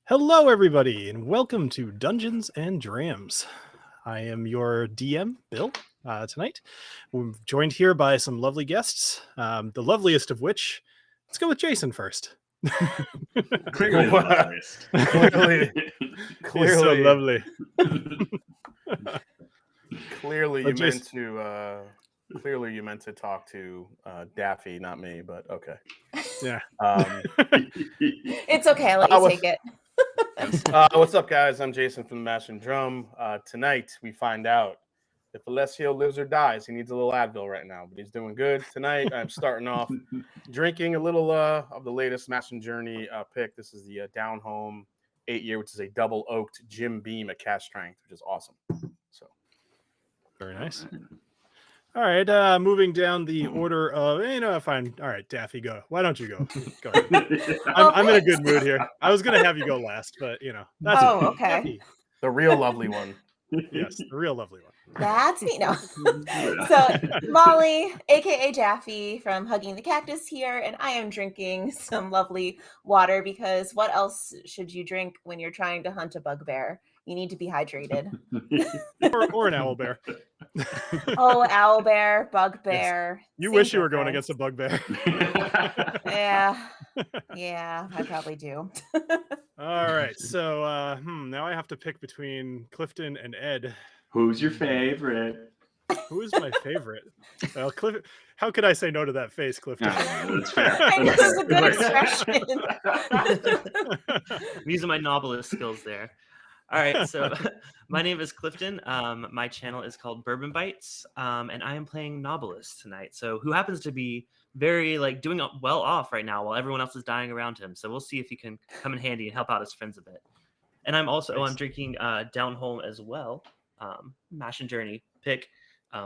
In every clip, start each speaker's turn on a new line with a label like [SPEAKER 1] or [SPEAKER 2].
[SPEAKER 1] Hello, everybody, and welcome to Dungeons and Drams. I am your DM, Bill. Tonight, we're joined here by some lovely guests. The loveliest of which, let's go with Jason first.
[SPEAKER 2] Clearly, the loveliest.
[SPEAKER 1] He's so lovely.
[SPEAKER 3] Clearly, you meant to talk to Daffy, not me. But okay.
[SPEAKER 1] Yeah.
[SPEAKER 4] It's okay. I'll let you take it.
[SPEAKER 3] What's up, guys? I'm Jason from the Mash and Drum. Tonight, we find out if Alessio lives or dies. He needs a little Advil right now, but he's doing good. Tonight, I'm starting off drinking a little of the latest Mash and Journey pick. This is the Down Home 8-year, which is a double oaked Jim Beam at cast strength, which is awesome. So,
[SPEAKER 1] very nice. All right, moving down the order of, fine. All right, Daffy, go. Why don't you go? Go ahead. I'm in a good mood here. I was going to have you go last, but, that's
[SPEAKER 4] okay.
[SPEAKER 1] Daffy.
[SPEAKER 3] The real lovely one.
[SPEAKER 1] Yes, the real lovely one.
[SPEAKER 4] That's me. No. So, Molly, a.k.a. Daffy from Hugging the Cactus here, and I am drinking some lovely water because what else should you drink when you're trying to hunt a bugbear? You need to be hydrated.
[SPEAKER 1] or an owlbear.
[SPEAKER 4] Oh, owlbear, bugbear.
[SPEAKER 1] Yes. You wish you were going against a bugbear.
[SPEAKER 4] Yeah, I probably do.
[SPEAKER 1] All right, so now I have to pick between Clifton and Ed.
[SPEAKER 2] Who's your favorite?
[SPEAKER 1] Who is my favorite? Well, how could I say no to that face, Clifton?
[SPEAKER 2] That's fair.
[SPEAKER 4] This is a good expression.
[SPEAKER 5] I'm using my Knobolas skills there. All right, so my name is Clifton. My channel is called Bourbon Bites, and I am playing Knobolas tonight. So who happens to be very doing well off right now while everyone else is dying around him. So we'll see if he can come in handy and help out his friends a bit. And I'm drinking Down Home as well, Mash and Journey pick.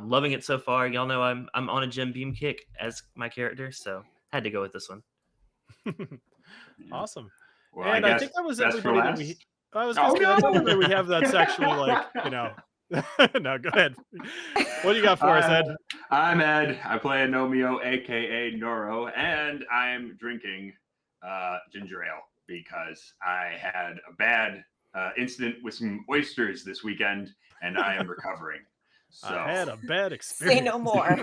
[SPEAKER 5] Loving it so far. Y'all know I'm on a Jim Beam kick as my character, so had to go with this one.
[SPEAKER 1] Awesome.
[SPEAKER 2] Well,
[SPEAKER 1] and I think that was everybody that we. I was going to say that's everybody we have that's actually No, go ahead. What do you got for us, Ed?
[SPEAKER 2] I'm Ed. I play Agnomeio, a.k.a. Noro, and I'm drinking ginger ale because I had a bad incident with some oysters this weekend, and I am recovering. So.
[SPEAKER 1] I had a bad experience.
[SPEAKER 4] Say no more.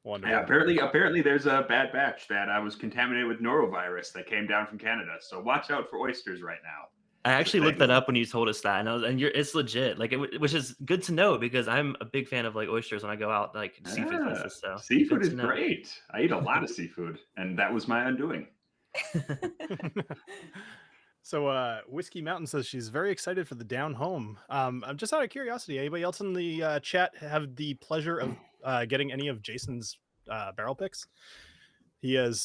[SPEAKER 1] Wonderful.
[SPEAKER 2] Yeah, apparently there's a bad batch that I was contaminated with norovirus that came down from Canada. So watch out for oysters right now.
[SPEAKER 5] I actually looked that up when you told us that, and it's legit. Which is good to know because I'm a big fan of oysters when I go out seafood places. So
[SPEAKER 2] seafood is great. I eat a lot of seafood, and that was my undoing.
[SPEAKER 1] So Whiskey Mountain says she's very excited for the Down Home. I'm just out of curiosity. Anybody else in the chat have the pleasure of getting any of Jason's barrel picks? He has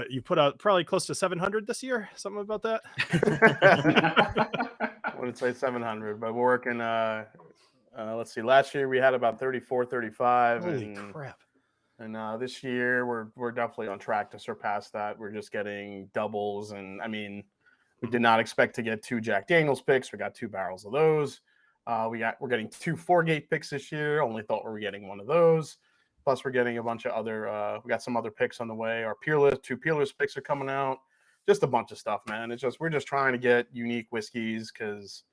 [SPEAKER 1] you put out probably close to 700 this year. Something about that.
[SPEAKER 3] I wouldn't say 700, but we're working. Let's see. Last year we had about 34, 35.
[SPEAKER 1] Holy crap!
[SPEAKER 3] And this year we're definitely on track to surpass that. We're just getting doubles, and I mean. We did not expect to get 2 Jack Daniels picks. We got 2 barrels of those. We're getting 2 4-gate picks this year. Only thought we were getting one of those. Plus, we're getting a bunch of other. We got some other picks on the way. Our 2 Peerless picks are coming out. Just a bunch of stuff, man. We're just trying to get unique whiskeys because,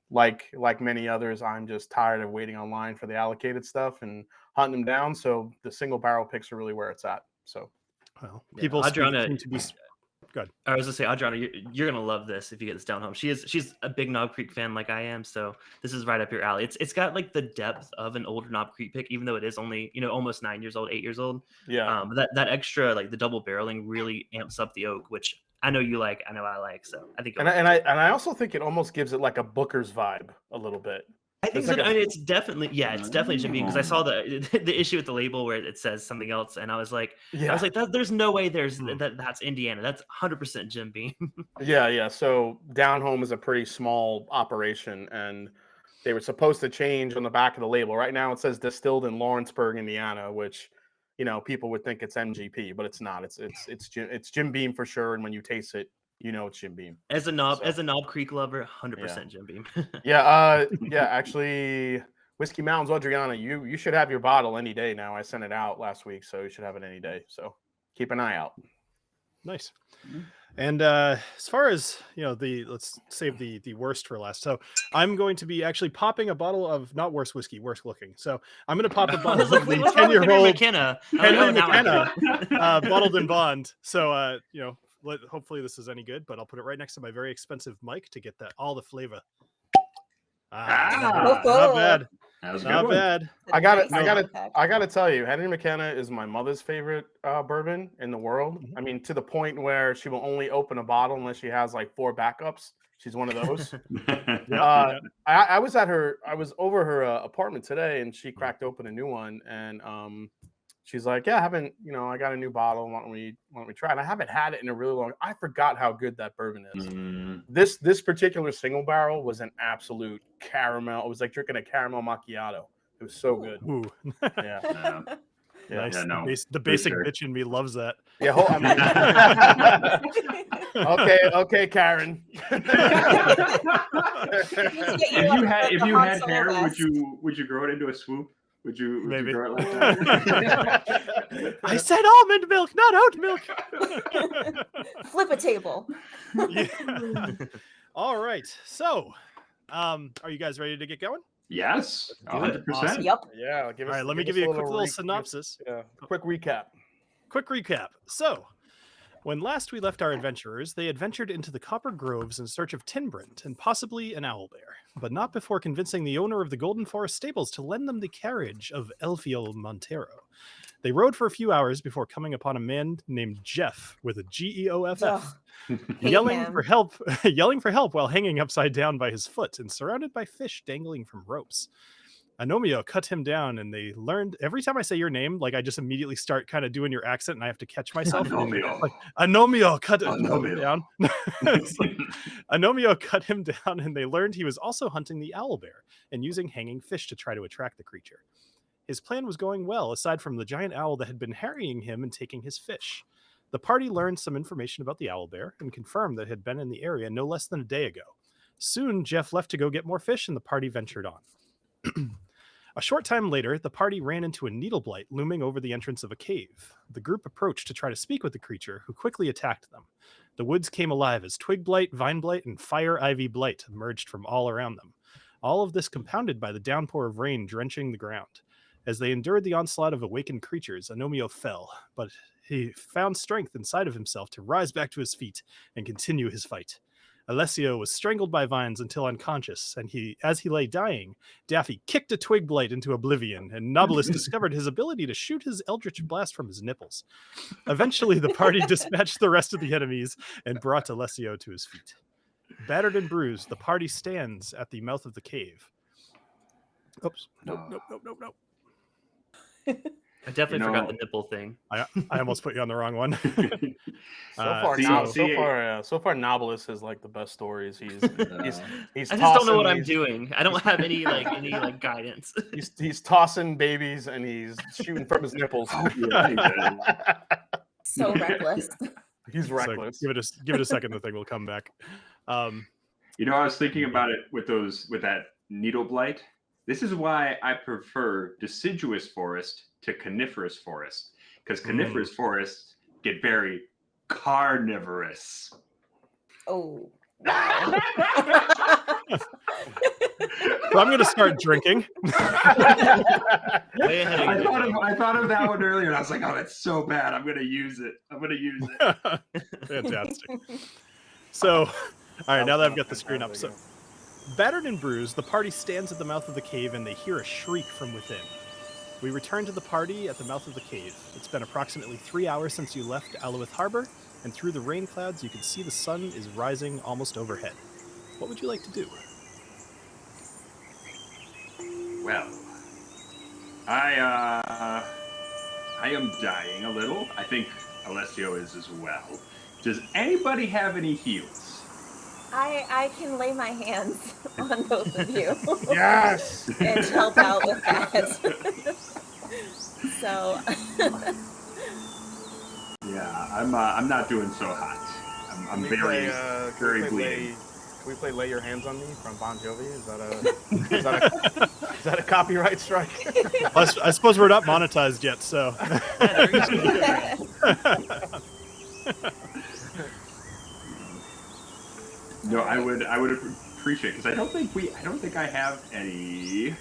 [SPEAKER 3] like many others, I'm just tired of waiting online for the allocated stuff and hunting them down. So the single barrel picks are really where it's at. So,
[SPEAKER 1] well, people seem to be. Good.
[SPEAKER 5] I was gonna say, Adriana, you're gonna love this if you get this Down Home. She's a big Knob Creek fan like I am, so this is right up your alley. It's got the depth of an older Knob Creek pick, even though it is only almost 9 years old, 8 years old.
[SPEAKER 3] Yeah.
[SPEAKER 5] But that extra the double barreling really amps up the oak, which I know you like, I know I like. So I think.
[SPEAKER 3] I also think it almost gives it a Booker's vibe a little bit.
[SPEAKER 5] I think so. It's definitely Jim Beam because I saw the issue with the label where it says something else, and I was like, there's no way that's Indiana. That's 100% Jim Beam.
[SPEAKER 3] Yeah. So Down Home is a pretty small operation, and they were supposed to change on the back of the label. Right now, it says distilled in Lawrenceburg, Indiana, which people would think it's MGP, but it's not. It's Jim Beam for sure, and when you taste it, it's Jim Beam.
[SPEAKER 5] As a Knob Creek lover, 100% Jim Beam.
[SPEAKER 3] Actually, Whiskey Mountains, Adriana, you should have your bottle any day now. I sent it out last week, so you should have it any day. So keep an eye out.
[SPEAKER 1] Nice.
[SPEAKER 3] Mm-hmm.
[SPEAKER 1] And as far as let's save the worst for last. So I'm going to be actually popping a bottle of not worse whiskey, worse looking. So I'm going to pop a bottle of the
[SPEAKER 5] What's wrong with Henry
[SPEAKER 1] 10-year-old
[SPEAKER 5] McKenna?
[SPEAKER 1] Henry
[SPEAKER 5] now I
[SPEAKER 1] McKenna
[SPEAKER 5] get it.
[SPEAKER 1] bottled in bond. So hopefully this is any good, but I'll put it right next to my very expensive mic to get all the flavor. Not bad.
[SPEAKER 2] That was a
[SPEAKER 1] Not
[SPEAKER 2] good one.
[SPEAKER 1] bad.
[SPEAKER 3] I gotta tell you, Henry McKenna is my mother's favorite bourbon in the world. I mean, to the point where she will only open a bottle unless she has like 4 backups. She's one of those. I was over her apartment today, and she cracked open a new one, and she's like, "Yeah, I got a new bottle. Why don't we try it?" I haven't had it in a really long. I forgot how good that bourbon is. This particular single barrel was an absolute caramel. It was like drinking a caramel macchiato. It was so good.
[SPEAKER 1] Ooh.
[SPEAKER 3] Yeah.
[SPEAKER 1] Nice.
[SPEAKER 2] Yeah, no,
[SPEAKER 1] The basic
[SPEAKER 2] sure.
[SPEAKER 1] bitch in me loves that.
[SPEAKER 3] Yeah. Okay, Karen.
[SPEAKER 2] If you had hair, would you grow it into a swoop? Would you
[SPEAKER 1] Maybe.
[SPEAKER 2] grow it like that?
[SPEAKER 1] I said almond milk, not oat milk.
[SPEAKER 4] Flip a table.
[SPEAKER 1] Yeah. All right. So, are you guys ready to get going?
[SPEAKER 2] Yes, 100%.
[SPEAKER 1] Awesome.
[SPEAKER 4] Yep.
[SPEAKER 3] Yeah.
[SPEAKER 1] All right. Let me give you a quick little synopsis.
[SPEAKER 3] Quick recap.
[SPEAKER 1] Quick recap. So, when last we left our adventurers, they adventured into the copper groves in search of Tinbrand and possibly an owlbear, but not before convincing the owner of the Golden Forest stables to lend them the carriage of Elfiel Montero. They rode for a few hours before coming upon a man named Jeff with a Geoff, yelling for help while hanging upside down by his foot and surrounded by fish dangling from ropes. Agnomeio cut him down, and they learned every time I say your name, like I just immediately start kind of doing your accent, and I have to catch myself. Agnomeio cut him down. Agnomeio cut him down, and they learned he was also hunting the owlbear and using hanging fish to try to attract the creature. His plan was going well, aside from the giant owl that had been harrying him and taking his fish. The party learned some information about the owlbear and confirmed that it had been in the area no less than a day ago. Soon, Jeff left to go get more fish, and the party ventured on. A short time later, the party ran into a needle blight looming over the entrance of a cave. The group approached to try to speak with the creature, who quickly attacked them. The woods came alive as twig blight, vine blight, and fire ivy blight emerged from all around them. All of this compounded by the downpour of rain drenching the ground. As they endured the onslaught of awakened creatures, Agnomeio fell, but he found strength inside of himself to rise back to his feet and continue his fight. Alessio was strangled by vines until unconscious, and as he lay dying, Daffy kicked a twig blight into oblivion, and Knobolas discovered his ability to shoot his eldritch blast from his nipples. Eventually, the party dispatched the rest of the enemies and brought Alessio to his feet. Battered and bruised, the party stands at the mouth of the cave. Oops. Nope.
[SPEAKER 5] I definitely forgot the nipple thing.
[SPEAKER 1] I almost put you on the wrong one.
[SPEAKER 3] So far, Knobolas is like the best stories. He's
[SPEAKER 5] I just don't know what I'm doing. I don't have any guidance.
[SPEAKER 3] He's tossing babies and he's shooting from his nipples.
[SPEAKER 4] So reckless.
[SPEAKER 3] He's reckless.
[SPEAKER 1] So give it a second. The thing will come back.
[SPEAKER 2] I was thinking about it with that needle blight. This is why I prefer deciduous forest to coniferous forest, because coniferous forests get very carnivorous.
[SPEAKER 4] Oh.
[SPEAKER 1] Wow. So I'm going to start drinking.
[SPEAKER 2] I thought of that one earlier, and I was like, "Oh, that's so bad. I'm going to use it.
[SPEAKER 1] Fantastic. So, all right, now that I've got the screen up, so battered and bruised, the party stands at the mouth of the cave, and they hear a shriek from within. We return to the party at the mouth of the cave. It's been approximately 3 hours since you left Alouth Harbor, and through the rain clouds, you can see the sun is rising almost overhead. What would you like to do?
[SPEAKER 2] Well, I am dying a little. I think Alessio is as well. Does anybody have any heals?
[SPEAKER 4] I can lay my hands on both of you.
[SPEAKER 3] Yes.
[SPEAKER 4] And help out with that. So.
[SPEAKER 2] Yeah, I'm not doing so hot. I'm very bleeding.
[SPEAKER 3] Can we play "Lay Your Hands on Me" from Bon Jovi? Is that a copyright strike?
[SPEAKER 1] I suppose we're not monetized yet, so.
[SPEAKER 2] I would appreciate, because I don't think I have any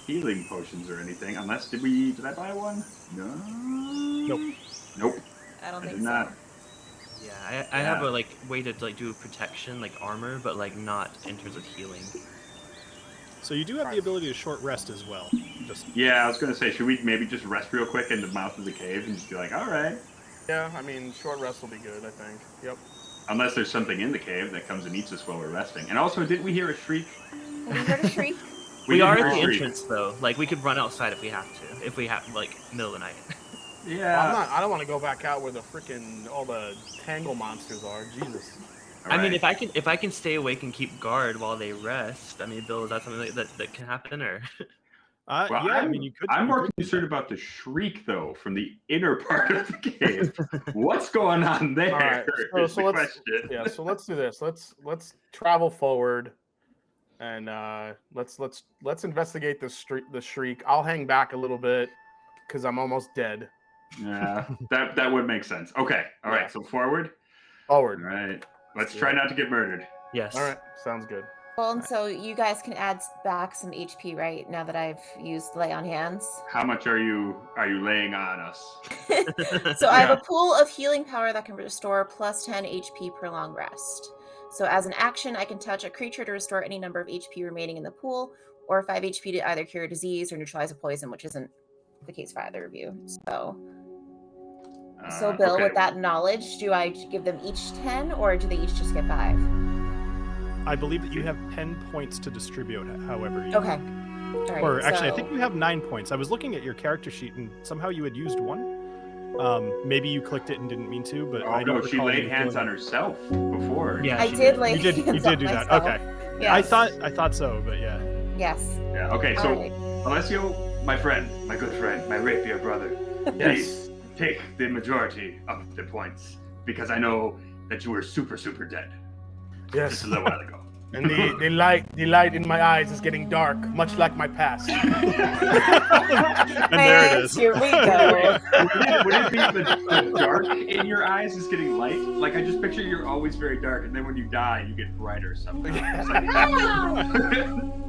[SPEAKER 2] healing potions or anything. Unless did I buy one? No. Nope.
[SPEAKER 4] I don't
[SPEAKER 2] I
[SPEAKER 4] think
[SPEAKER 2] did
[SPEAKER 4] so.
[SPEAKER 2] not.
[SPEAKER 5] Yeah, I have a way to do protection, like armor, but like not in terms of healing.
[SPEAKER 1] So you do have the ability to short rest as well.
[SPEAKER 2] Yeah, I was gonna say, should we maybe just rest real quick in the mouth of the cave and just be like, all right.
[SPEAKER 3] Yeah, I mean, short rest will be good, I think. Yep.
[SPEAKER 2] Unless there's something in the cave that comes and eats us while we're resting. And also, didn't we hear a shriek?
[SPEAKER 4] Have you heard a shriek?
[SPEAKER 5] We
[SPEAKER 2] did
[SPEAKER 5] are
[SPEAKER 2] hear
[SPEAKER 5] at
[SPEAKER 2] a
[SPEAKER 5] the
[SPEAKER 2] shriek.
[SPEAKER 5] entrance though. Like we could run outside if we have to. If we have like middle of the night.
[SPEAKER 2] Yeah.
[SPEAKER 3] I don't want to go back out where all the tangle monsters are. Jesus.
[SPEAKER 5] I mean, if I can stay awake and keep guard while they rest, I mean, Bill, is that something that can happen, or?
[SPEAKER 2] Well,
[SPEAKER 1] yeah, I mean, you could.
[SPEAKER 2] I'm
[SPEAKER 1] you
[SPEAKER 2] more
[SPEAKER 1] could do
[SPEAKER 2] concerned about the shriek, though, from the inner part of the cave. What's going on there?
[SPEAKER 3] All right,
[SPEAKER 2] is the question.
[SPEAKER 3] So let's do this. Let's travel forward, and let's investigate the shriek. I'll hang back a little bit because I'm almost dead.
[SPEAKER 2] Yeah, that would make sense. Okay, all right. So forward.
[SPEAKER 3] Forward.
[SPEAKER 2] All right. Let's try not to get murdered.
[SPEAKER 5] Yes.
[SPEAKER 3] All right, sounds good.
[SPEAKER 4] Well, and so you guys can add back some HP, right? Now that I've used Lay on Hands.
[SPEAKER 2] How much are you laying on us?
[SPEAKER 4] So I have a pool of healing power that can restore plus 10 HP per long rest. So as an action, I can touch a creature to restore any number of HP remaining in the pool, or 5 HP to either cure a disease or neutralize a poison, which isn't the case for either of you. So Bill,
[SPEAKER 2] okay.
[SPEAKER 4] with that knowledge, do I give them each 10, or do they each just get 5?
[SPEAKER 1] I believe that you have 10 points to distribute, however you
[SPEAKER 4] Okay.
[SPEAKER 1] like.
[SPEAKER 4] All right,
[SPEAKER 1] Or actually, I
[SPEAKER 4] so-
[SPEAKER 1] think you have 9 points. I was looking at your character sheet, and somehow you had used 1. Maybe you clicked it and didn't mean to, but I don't
[SPEAKER 2] no, she
[SPEAKER 1] recall
[SPEAKER 2] laid
[SPEAKER 1] you
[SPEAKER 2] hands
[SPEAKER 1] doing
[SPEAKER 2] on
[SPEAKER 1] it.
[SPEAKER 2] herself before.
[SPEAKER 5] Yeah,
[SPEAKER 4] I
[SPEAKER 5] she
[SPEAKER 4] did lay
[SPEAKER 1] You did
[SPEAKER 4] hands
[SPEAKER 1] do
[SPEAKER 4] on
[SPEAKER 1] that.
[SPEAKER 4] myself.
[SPEAKER 1] Okay.
[SPEAKER 4] Yes.
[SPEAKER 1] I thought so, but yeah.
[SPEAKER 4] Yes.
[SPEAKER 2] Yeah. Okay. So,
[SPEAKER 4] All right.
[SPEAKER 2] Alessio, my friend, my good friend, my rapier brother, please take the majority of the points because I know that you were super, super dead
[SPEAKER 3] Yes.
[SPEAKER 2] just a little while ago.
[SPEAKER 3] And the light in my eyes is getting dark, much like my past.
[SPEAKER 1] And there it is.
[SPEAKER 4] Here we go.
[SPEAKER 2] Would it be the dark in your eyes is getting light? Like I just picture you're always very dark, and then when you die, you get brighter somehow.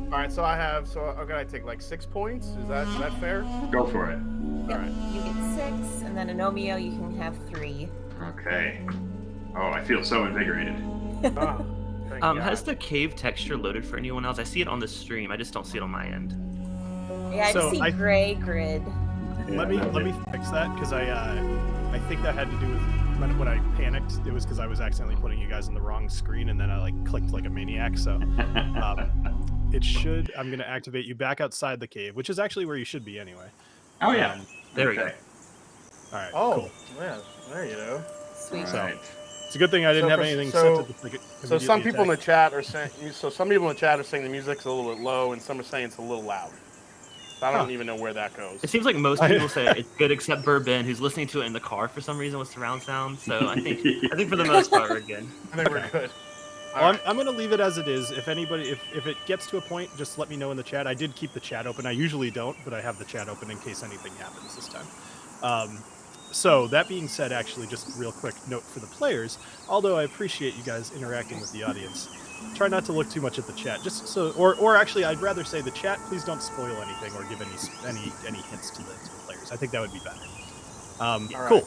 [SPEAKER 3] All right, so okay, I take like 6 points. Is that fair?
[SPEAKER 2] Go for it.
[SPEAKER 4] Yep.
[SPEAKER 3] All right.
[SPEAKER 4] You get 6, and then Agnomeio, you can have 3.
[SPEAKER 2] Okay. Oh, I feel so invigorated.
[SPEAKER 3] Oh, thank God.
[SPEAKER 5] Has the cave texture loaded for anyone else? I see it on the stream. I just don't see it on my end.
[SPEAKER 4] Yeah, I
[SPEAKER 1] So
[SPEAKER 4] just see
[SPEAKER 1] I-
[SPEAKER 4] gray grid.
[SPEAKER 1] Let me fix that because I think that had to do with when I panicked. It was because I was accidentally putting you guys on the wrong screen, and then I clicked like a maniac. So it should. I'm gonna activate you back outside the cave, which is actually where you should be anyway.
[SPEAKER 2] Oh yeah.
[SPEAKER 5] There we go.
[SPEAKER 1] All right.
[SPEAKER 3] Oh,
[SPEAKER 1] Cool.
[SPEAKER 3] yeah, there you go.
[SPEAKER 4] Sweet.
[SPEAKER 1] So-
[SPEAKER 2] Right.
[SPEAKER 1] It's a good thing I didn't have anything set to
[SPEAKER 3] So some people in the chat are saying. So some people in the chat are saying the music's a little bit low, and some are saying it's a little loud. So I don't even know where that goes.
[SPEAKER 5] It seems like most people say it's good, except Bourbon, who's listening to it in the car for some reason with surround sound. So I think for the most part we're good.
[SPEAKER 3] I think we're good.
[SPEAKER 1] Well, I'm going to leave it as it is. If anybody, if it gets to a point, just let me know in the chat. I did keep the chat open. I usually don't, but I have the chat open in case anything happens this time. So that being said, actually, just real quick note for the players. Although I appreciate you guys interacting with the audience, try not to look too much at the chat. Just so, or actually, I'd rather say the chat. Please don't spoil anything or give any hints to the players. I think that would be better.
[SPEAKER 3] right.
[SPEAKER 1] Cool.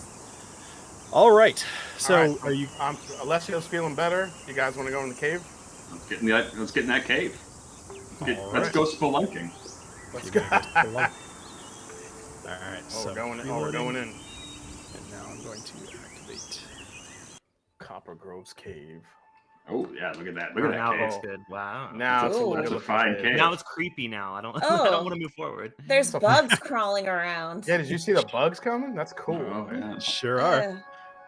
[SPEAKER 1] All right. So
[SPEAKER 3] All right,
[SPEAKER 1] are you?
[SPEAKER 3] Alessio's feeling better. You guys want to go in the cave?
[SPEAKER 2] Let's get in that cave.
[SPEAKER 1] All
[SPEAKER 2] Let's
[SPEAKER 1] right.
[SPEAKER 2] go spelunking.
[SPEAKER 3] Let's
[SPEAKER 1] Give
[SPEAKER 3] go.
[SPEAKER 1] me just a lump. All right.
[SPEAKER 3] Oh,
[SPEAKER 1] So
[SPEAKER 3] we're going in. Oh, we're
[SPEAKER 1] reloading,
[SPEAKER 3] going in.
[SPEAKER 1] And now I'm going to activate.
[SPEAKER 3] Copper Grove's cave.
[SPEAKER 2] Oh yeah, look at that. Look at that
[SPEAKER 5] now it
[SPEAKER 2] cave.
[SPEAKER 5] looks good. Wow.
[SPEAKER 3] Now it's a
[SPEAKER 4] Ooh.
[SPEAKER 3] good
[SPEAKER 2] That's a
[SPEAKER 3] looking
[SPEAKER 2] fine cave.
[SPEAKER 5] Now it's creepy. Now I don't. I
[SPEAKER 4] Oh.
[SPEAKER 5] don't want to move forward.
[SPEAKER 4] There's bugs crawling around.
[SPEAKER 3] Yeah, did you see the bugs coming? That's cool.
[SPEAKER 2] Oh yeah.
[SPEAKER 1] Sure are.
[SPEAKER 4] Ugh,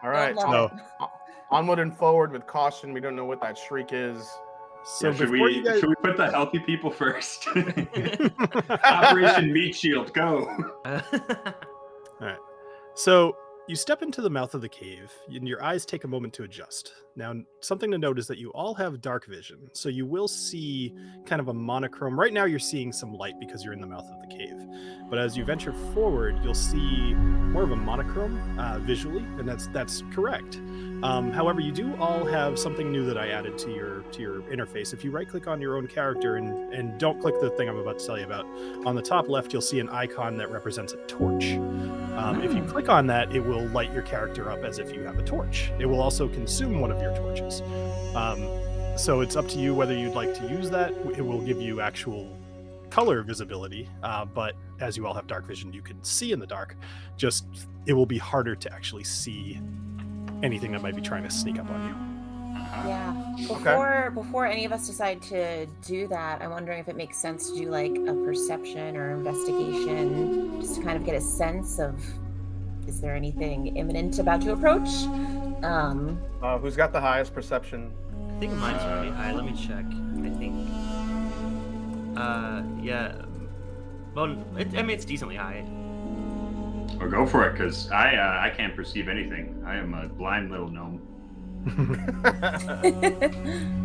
[SPEAKER 3] All right,
[SPEAKER 4] don't love
[SPEAKER 1] so-
[SPEAKER 4] it.
[SPEAKER 3] onward and forward with caution. We don't know what that shriek is.
[SPEAKER 1] So
[SPEAKER 2] Yeah, should
[SPEAKER 1] before
[SPEAKER 2] we
[SPEAKER 1] you guys,
[SPEAKER 2] should we put the healthy people first? Operation Meat Shield, go.
[SPEAKER 1] so You step into the mouth of the cave, and your eyes take a moment to adjust. Now, something to note is that you all have dark vision, so you will see kind of a monochrome. Right now, you're seeing some light because you're in the mouth of the cave. But as you venture forward, you'll see more of a monochrome visually, and that's correct. However, you do all have something new that I added to your interface. If you right-click on your own character and don't click the thing I'm about to tell you about, on the top left, you'll see an icon that represents a torch. If you click on that, it will light your character up as if you have a torch. It will also consume one of your torches. So it's up to you whether you'd like to use that. It will give you actual color visibility, but as you all have dark vision, you can see in the dark. Just it will be harder to actually see anything that might be trying to sneak up on you.
[SPEAKER 4] Yeah. Before any of us decide to do that, I'm wondering if it makes sense to do like a perception or investigation, just to kind of get a sense of, is there anything imminent about to approach?
[SPEAKER 3] Who's got the highest perception?
[SPEAKER 5] I think mine's pretty high. Let me check. I think. Yeah. Well, it's decently high.
[SPEAKER 2] Well, go for it, because I can't perceive anything. I am a blind little gnome.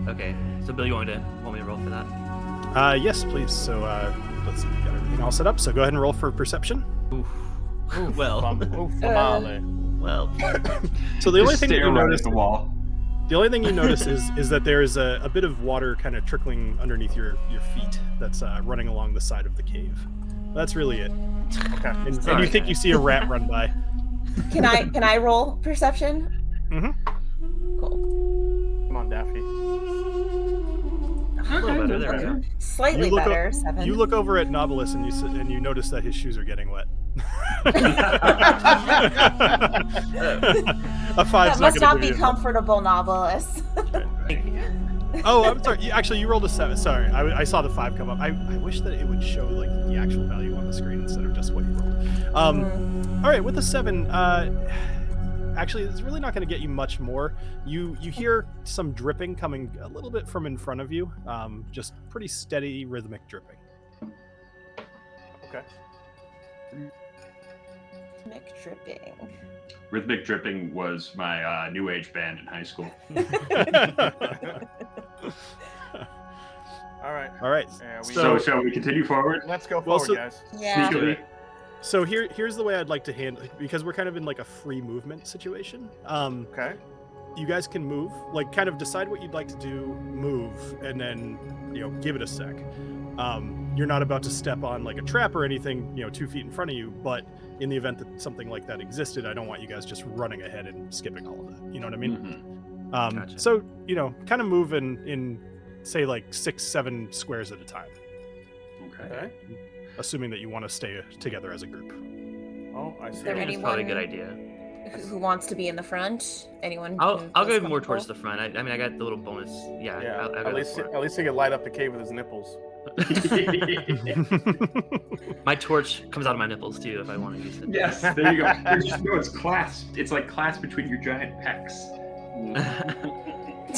[SPEAKER 5] Okay. So, Bill, you want me to roll for that?
[SPEAKER 1] Yes, please. So let's see. We got everything all set up. So go ahead and roll for perception.
[SPEAKER 5] Oof. Well. Well.
[SPEAKER 1] So the only
[SPEAKER 2] Just
[SPEAKER 1] thing
[SPEAKER 2] stare
[SPEAKER 1] you
[SPEAKER 2] right
[SPEAKER 1] notice,
[SPEAKER 2] at the wall.
[SPEAKER 1] the only thing you notice is that there is a bit of water kind of trickling underneath your feet that's running along the side of the cave. That's really it.
[SPEAKER 3] Okay.
[SPEAKER 1] And you think you see a rat run by.
[SPEAKER 4] Can I roll perception?
[SPEAKER 1] Mm-hmm.
[SPEAKER 4] Cool.
[SPEAKER 3] Come on, Daffy.
[SPEAKER 5] A little better. There we go.
[SPEAKER 4] Slightly better. 7.
[SPEAKER 1] You look over at Knobolas and you notice that his shoes are getting wet. A 5's
[SPEAKER 4] That must not be
[SPEAKER 1] give you
[SPEAKER 4] comfortable, Knobolas.
[SPEAKER 1] Oh, I'm sorry. Actually, you rolled a 7. Sorry, I saw the 5 come up. I wish that it would show like the actual value on the screen instead of just what you rolled. All right, with a 7, actually, it's really not going to get you much more. You hear some dripping coming a little bit from in front of you. Just pretty steady, rhythmic dripping.
[SPEAKER 3] Okay.
[SPEAKER 4] Rhythmic dripping.
[SPEAKER 2] Rhythmic Dripping was my new age band in high school.
[SPEAKER 3] All right.
[SPEAKER 1] All right.
[SPEAKER 2] So shall we continue forward?
[SPEAKER 3] Let's go
[SPEAKER 1] Well,
[SPEAKER 3] forward,
[SPEAKER 1] so-
[SPEAKER 3] guys.
[SPEAKER 4] Yeah.
[SPEAKER 2] Sneakily.
[SPEAKER 1] So here's the way I'd like to handle it, because we're kind of in like a free movement situation.
[SPEAKER 3] Okay.
[SPEAKER 1] You guys can move, like kind of decide what you'd like to do, move, and then give it a sec. You're not about to step on like a trap or anything 2 feet in front of you, but in the event that something like that existed, I don't want you guys just running ahead and skipping all of that. You know what I mean?
[SPEAKER 2] Mhm.
[SPEAKER 5] Gotcha.
[SPEAKER 1] So kind of move in say like 6-7 squares at a time,
[SPEAKER 2] Okay.
[SPEAKER 1] assuming that you want to stay together as a group.
[SPEAKER 3] Oh, I see.
[SPEAKER 4] There
[SPEAKER 5] That's
[SPEAKER 4] anyone-
[SPEAKER 5] probably a good idea.
[SPEAKER 4] Who wants to be in the front? Anyone?
[SPEAKER 5] I'll
[SPEAKER 4] who
[SPEAKER 5] go
[SPEAKER 4] feels
[SPEAKER 5] more towards the
[SPEAKER 4] comfortable?
[SPEAKER 5] front. I mean, I got the little bonus. Yeah.
[SPEAKER 3] Yeah.
[SPEAKER 5] I'll go
[SPEAKER 3] At least he can light up the cave with his nipples.
[SPEAKER 5] My torch comes out of my nipples too if I want to use it.
[SPEAKER 2] Yes, there you go. It's clasped. It's like clasped between your giant pecs.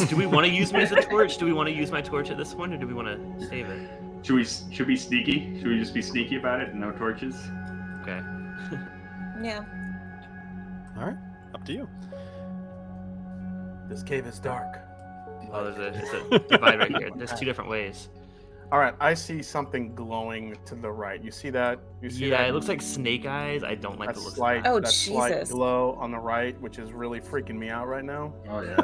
[SPEAKER 5] Do we want to use me as a torch? Do we want to use my torch at this one, or do we want to save it?
[SPEAKER 2] Should we be sneaky? Should we just be sneaky about it and no torches?
[SPEAKER 5] Okay.
[SPEAKER 4] Yeah.
[SPEAKER 1] All right, up to you.
[SPEAKER 3] This cave is dark.
[SPEAKER 5] Oh, there's a divide right here. There's 2 different ways.
[SPEAKER 3] All right, I see something glowing to the right. You see that? You see
[SPEAKER 5] Yeah,
[SPEAKER 3] that?
[SPEAKER 5] it looks like snake eyes. I don't like
[SPEAKER 3] That
[SPEAKER 5] the looks.
[SPEAKER 3] slight,
[SPEAKER 4] Oh,
[SPEAKER 3] that slight
[SPEAKER 4] Jesus.
[SPEAKER 3] glow on the right, which is really freaking me out right now.
[SPEAKER 2] Oh yeah,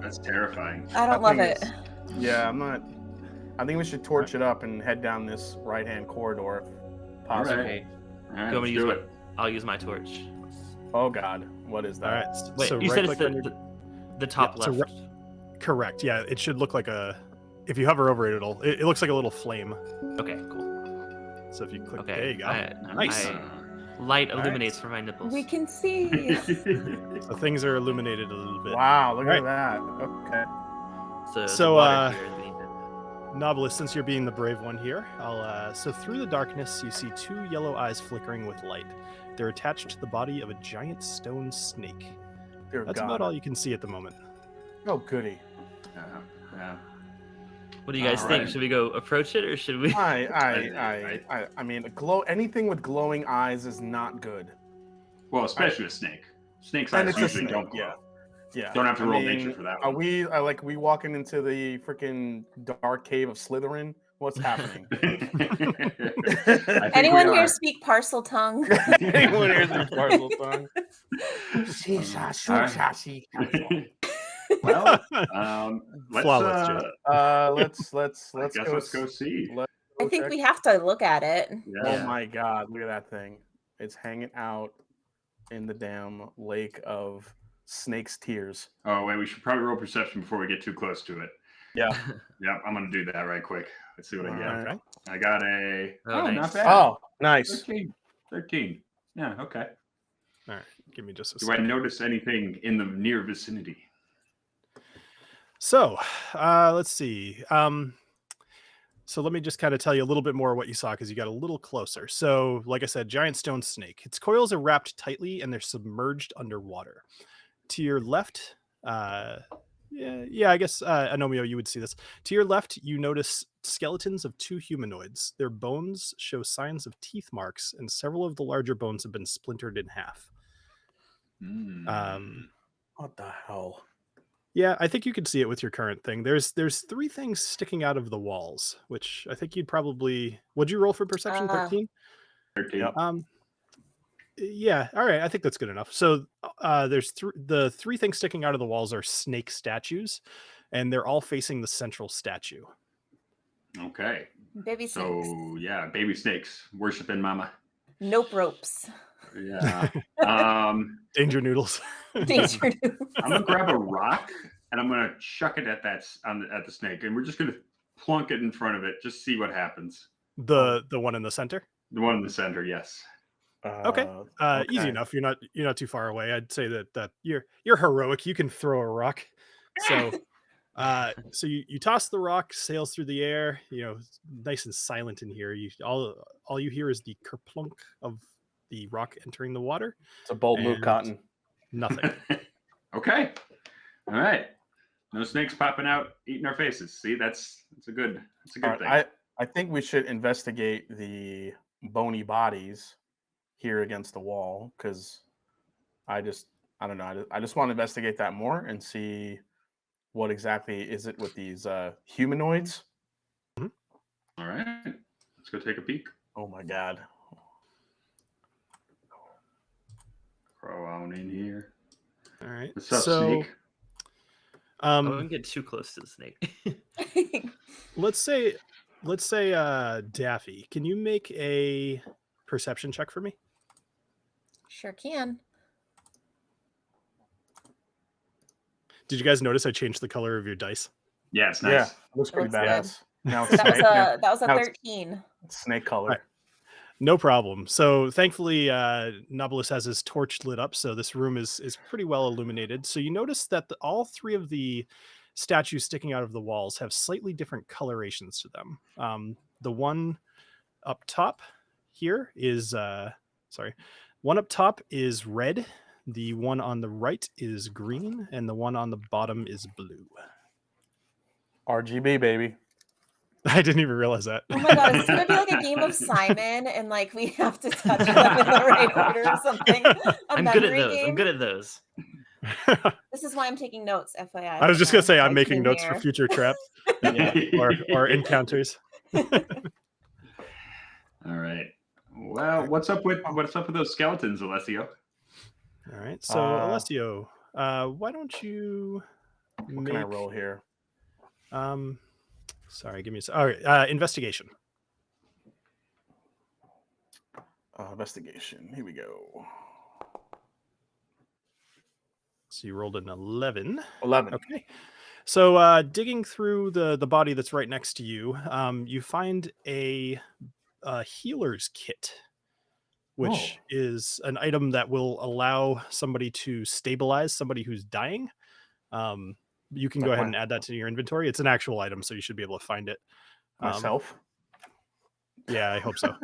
[SPEAKER 2] that's terrifying.
[SPEAKER 4] I don't love
[SPEAKER 3] think
[SPEAKER 4] it.
[SPEAKER 3] it's- Yeah, I'm not. I think we should torch it up and head down this right-hand corridor, if possible.
[SPEAKER 5] Okay.
[SPEAKER 2] All right,
[SPEAKER 5] Do you want me
[SPEAKER 2] let's
[SPEAKER 5] to use
[SPEAKER 2] do
[SPEAKER 5] my?
[SPEAKER 2] it.
[SPEAKER 5] I'll use my torch.
[SPEAKER 3] Oh God, what is
[SPEAKER 1] All
[SPEAKER 3] that?
[SPEAKER 1] right.
[SPEAKER 5] Wait,
[SPEAKER 1] so
[SPEAKER 5] you said it's
[SPEAKER 1] right-click on your-
[SPEAKER 5] the top
[SPEAKER 1] Yeah, so
[SPEAKER 5] left.
[SPEAKER 1] Correct. Yeah, it should look like if you hover over it, it looks like a little flame.
[SPEAKER 5] Okay, cool.
[SPEAKER 1] So if you click,
[SPEAKER 5] Okay.
[SPEAKER 1] there you go. Nice.
[SPEAKER 5] Light
[SPEAKER 1] All right.
[SPEAKER 5] illuminates for my nipples.
[SPEAKER 4] We can see.
[SPEAKER 1] So things are illuminated a little bit.
[SPEAKER 3] Wow, look
[SPEAKER 1] All
[SPEAKER 3] at that. Okay.
[SPEAKER 5] So the water here is beneath it.
[SPEAKER 1] Novelist, since you're being the brave one here, so through the darkness, you see 2 yellow eyes flickering with light. They're attached to the body of a giant stone snake.
[SPEAKER 3] Dear
[SPEAKER 1] That's
[SPEAKER 3] God.
[SPEAKER 1] about all you can see at the moment.
[SPEAKER 3] Oh goody.
[SPEAKER 2] Yeah.
[SPEAKER 5] What do you guys
[SPEAKER 2] All
[SPEAKER 5] think?
[SPEAKER 2] right.
[SPEAKER 5] Should we go approach it, or should we?
[SPEAKER 3] I mean, anything with glowing eyes is not good.
[SPEAKER 2] Well, especially a snake. Snakes'
[SPEAKER 3] And
[SPEAKER 2] eyes
[SPEAKER 3] it's a
[SPEAKER 2] usually
[SPEAKER 3] snake,
[SPEAKER 2] don't glow.
[SPEAKER 3] yeah. Yeah.
[SPEAKER 2] Don't have to
[SPEAKER 3] I
[SPEAKER 2] roll
[SPEAKER 3] mean,
[SPEAKER 2] nature for that
[SPEAKER 3] Are
[SPEAKER 2] one.
[SPEAKER 3] we walking into the freaking dark cave of Slytherin? What's happening?
[SPEAKER 2] I think
[SPEAKER 4] Anyone
[SPEAKER 2] we
[SPEAKER 4] here
[SPEAKER 2] are.
[SPEAKER 4] speak parcel tongue?
[SPEAKER 3] Anyone hears the parcel tongue?
[SPEAKER 2] Well, let's
[SPEAKER 1] Flawless, Jason.
[SPEAKER 3] Let's
[SPEAKER 2] guess
[SPEAKER 3] go.
[SPEAKER 2] let's go see.
[SPEAKER 3] Let's
[SPEAKER 4] I
[SPEAKER 3] go
[SPEAKER 4] think
[SPEAKER 3] check.
[SPEAKER 4] we have to look at it.
[SPEAKER 3] Oh
[SPEAKER 2] Yeah.
[SPEAKER 3] my god, look at that thing. It's hanging out in the damn lake of snake's tears.
[SPEAKER 2] Oh wait, we should probably roll perception before we get too close to it.
[SPEAKER 3] Yeah.
[SPEAKER 2] Yeah, I'm gonna do that right quick. Let's see what I get.
[SPEAKER 3] Alright.
[SPEAKER 1] Okay.
[SPEAKER 2] I got a
[SPEAKER 5] Oh,
[SPEAKER 2] not
[SPEAKER 5] nice.
[SPEAKER 2] bad.
[SPEAKER 3] Oh, nice.
[SPEAKER 2] 13. Yeah, okay.
[SPEAKER 1] All right. Give me just a
[SPEAKER 2] Do I
[SPEAKER 1] second.
[SPEAKER 2] notice anything in the near vicinity?
[SPEAKER 1] So, let's see. So let me just kind of tell you a little bit more what you saw because you got a little closer. So, like I said, giant stone snake. Its coils are wrapped tightly and they're submerged underwater. To your left, I guess Agnomeio, you would see this. To your left, you notice skeletons of 2 humanoids. Their bones show signs of teeth marks, and several of the larger bones have been splintered in half.
[SPEAKER 3] What the hell?
[SPEAKER 1] Yeah, I think you could see it with your current thing. There's 3 things sticking out of the walls, which I think you'd probably. Would you roll for perception? 13.
[SPEAKER 2] 13.
[SPEAKER 3] Yep.
[SPEAKER 1] Yeah. All right. I think that's good enough. So there's the 3 things sticking out of the walls are snake statues, and they're all facing the central statue.
[SPEAKER 2] Okay.
[SPEAKER 4] Baby snakes.
[SPEAKER 2] So yeah, baby snakes worshiping mama.
[SPEAKER 4] Nope ropes.
[SPEAKER 2] Yeah.
[SPEAKER 1] Danger noodles.
[SPEAKER 4] Danger noodles.
[SPEAKER 2] I'm gonna grab a rock and I'm gonna chuck it at the snake, and we're just gonna plunk it in front of it, just see what happens.
[SPEAKER 1] The one in the center.
[SPEAKER 2] The one in the center, yes.
[SPEAKER 1] Okay. Easy enough. You're not too far away. I'd say that you're heroic. You can throw a rock. So so you toss the rock, sails through the air. It's nice and silent in here. All you hear is the kerplunk of the rock entering the water.
[SPEAKER 3] It's a bold move,
[SPEAKER 1] And
[SPEAKER 3] Cotton.
[SPEAKER 1] Nothing.
[SPEAKER 2] Okay. All right. No snakes popping out, eating our faces. See, that's a good thing.
[SPEAKER 3] I think we should investigate the bony bodies here against the wall because I don't know. I just want to investigate that more and see what exactly is it with these humanoids.
[SPEAKER 2] All right. Let's go take a peek.
[SPEAKER 3] Oh my god.
[SPEAKER 2] Throw on in here.
[SPEAKER 1] All right.
[SPEAKER 2] What's up,
[SPEAKER 1] so,
[SPEAKER 2] snake?
[SPEAKER 5] I wouldn't get too close to the snake.
[SPEAKER 1] let's say Daffy, can you make a perception check for me?
[SPEAKER 4] Sure can.
[SPEAKER 1] Did you guys notice I changed the color of your dice?
[SPEAKER 2] Yeah, it's nice.
[SPEAKER 3] Yeah, looks pretty
[SPEAKER 4] Looks good.
[SPEAKER 3] badass. Now
[SPEAKER 4] So that was a
[SPEAKER 3] Now it's-
[SPEAKER 4] 13.
[SPEAKER 3] snake color.
[SPEAKER 1] Right. No problem. So thankfully, Knobolas has his torch lit up, so this room is pretty well illuminated. So you notice that all 3 of the statues sticking out of the walls have slightly different colorations to them. The one up top here is one up top is red. The one on the right is green, and the one on the bottom is blue.
[SPEAKER 3] RGB, baby.
[SPEAKER 1] I didn't even realize that.
[SPEAKER 4] Oh my god, it's gonna be like a game of Simon, and like we have to touch them in the right order or something.
[SPEAKER 5] I'm good at those. I'm good at those.
[SPEAKER 4] This is why I'm taking notes, FYI.
[SPEAKER 1] I was just gonna say I'm
[SPEAKER 4] My
[SPEAKER 1] making
[SPEAKER 4] team
[SPEAKER 1] notes
[SPEAKER 4] here.
[SPEAKER 1] for future traps
[SPEAKER 3] Yeah.
[SPEAKER 1] or encounters.
[SPEAKER 2] All right. Well, what's up with those skeletons, Alessio?
[SPEAKER 1] All right. So Alessio, why don't you
[SPEAKER 3] What can I roll here?
[SPEAKER 1] Sorry, give me all right, investigation.
[SPEAKER 3] Investigation. Here we go.
[SPEAKER 1] So you rolled an 11.
[SPEAKER 3] 11.
[SPEAKER 1] Okay. So digging through the body that's right next to you, you find a healer's kit, which is an item that will allow somebody to stabilize somebody who's dying. You can go ahead and add that to your inventory. It's an actual item, so you should be able to find it.
[SPEAKER 3] Myself?
[SPEAKER 1] Yeah, I hope so.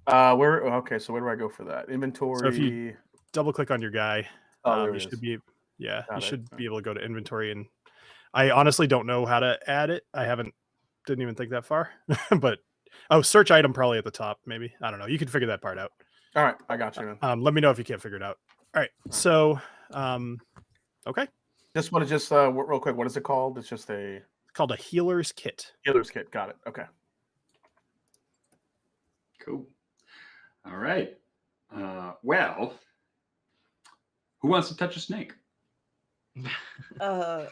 [SPEAKER 3] So where do I go for that? Inventory.
[SPEAKER 1] So if you double click on your guy,
[SPEAKER 3] there
[SPEAKER 1] you
[SPEAKER 3] it
[SPEAKER 1] should
[SPEAKER 3] is.
[SPEAKER 1] be
[SPEAKER 3] Got it.
[SPEAKER 1] should be able to go to inventory, and I honestly don't know how to add it. Didn't even think that far. But search item probably at the top, maybe. I don't know. You can figure that part out.
[SPEAKER 3] All right, I got you. Man.
[SPEAKER 1] Let me know if you can't figure it out. All right. So, okay.
[SPEAKER 3] Just want to real quick. What is it called? It's just a
[SPEAKER 1] It's called a healer's kit.
[SPEAKER 3] healer's kit. Got it. Okay.
[SPEAKER 2] Cool. All right. Well, who wants to touch a snake?
[SPEAKER 5] I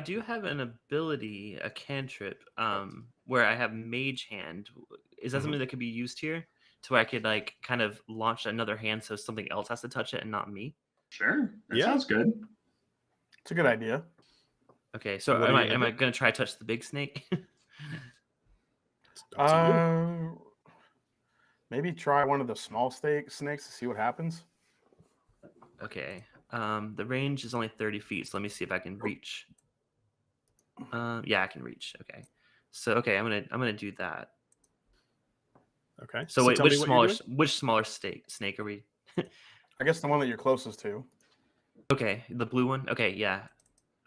[SPEAKER 5] do have an ability, a cantrip, where I have Mage Hand. Is that something that could be used here, to where I could like kind of launch another hand so something else has to touch it and not me?
[SPEAKER 2] Sure. That
[SPEAKER 1] Yeah.
[SPEAKER 2] sounds good.
[SPEAKER 3] It's a good idea.
[SPEAKER 5] Okay, so
[SPEAKER 1] What are you
[SPEAKER 5] am
[SPEAKER 1] gonna
[SPEAKER 5] I gonna try to touch the big snake?
[SPEAKER 1] Up to you.
[SPEAKER 3] Maybe try one of the small snakes to see what happens.
[SPEAKER 5] Okay. The range is only 30 feet, so let me see if I can reach. Yeah, I can reach. Okay. So okay, I'm gonna do that.
[SPEAKER 1] Okay.
[SPEAKER 5] So wait,
[SPEAKER 1] tell
[SPEAKER 5] which
[SPEAKER 1] me what you're
[SPEAKER 5] smaller snake are we?
[SPEAKER 3] I guess the one that you're closest to.
[SPEAKER 5] Okay, the blue one. Okay, yeah.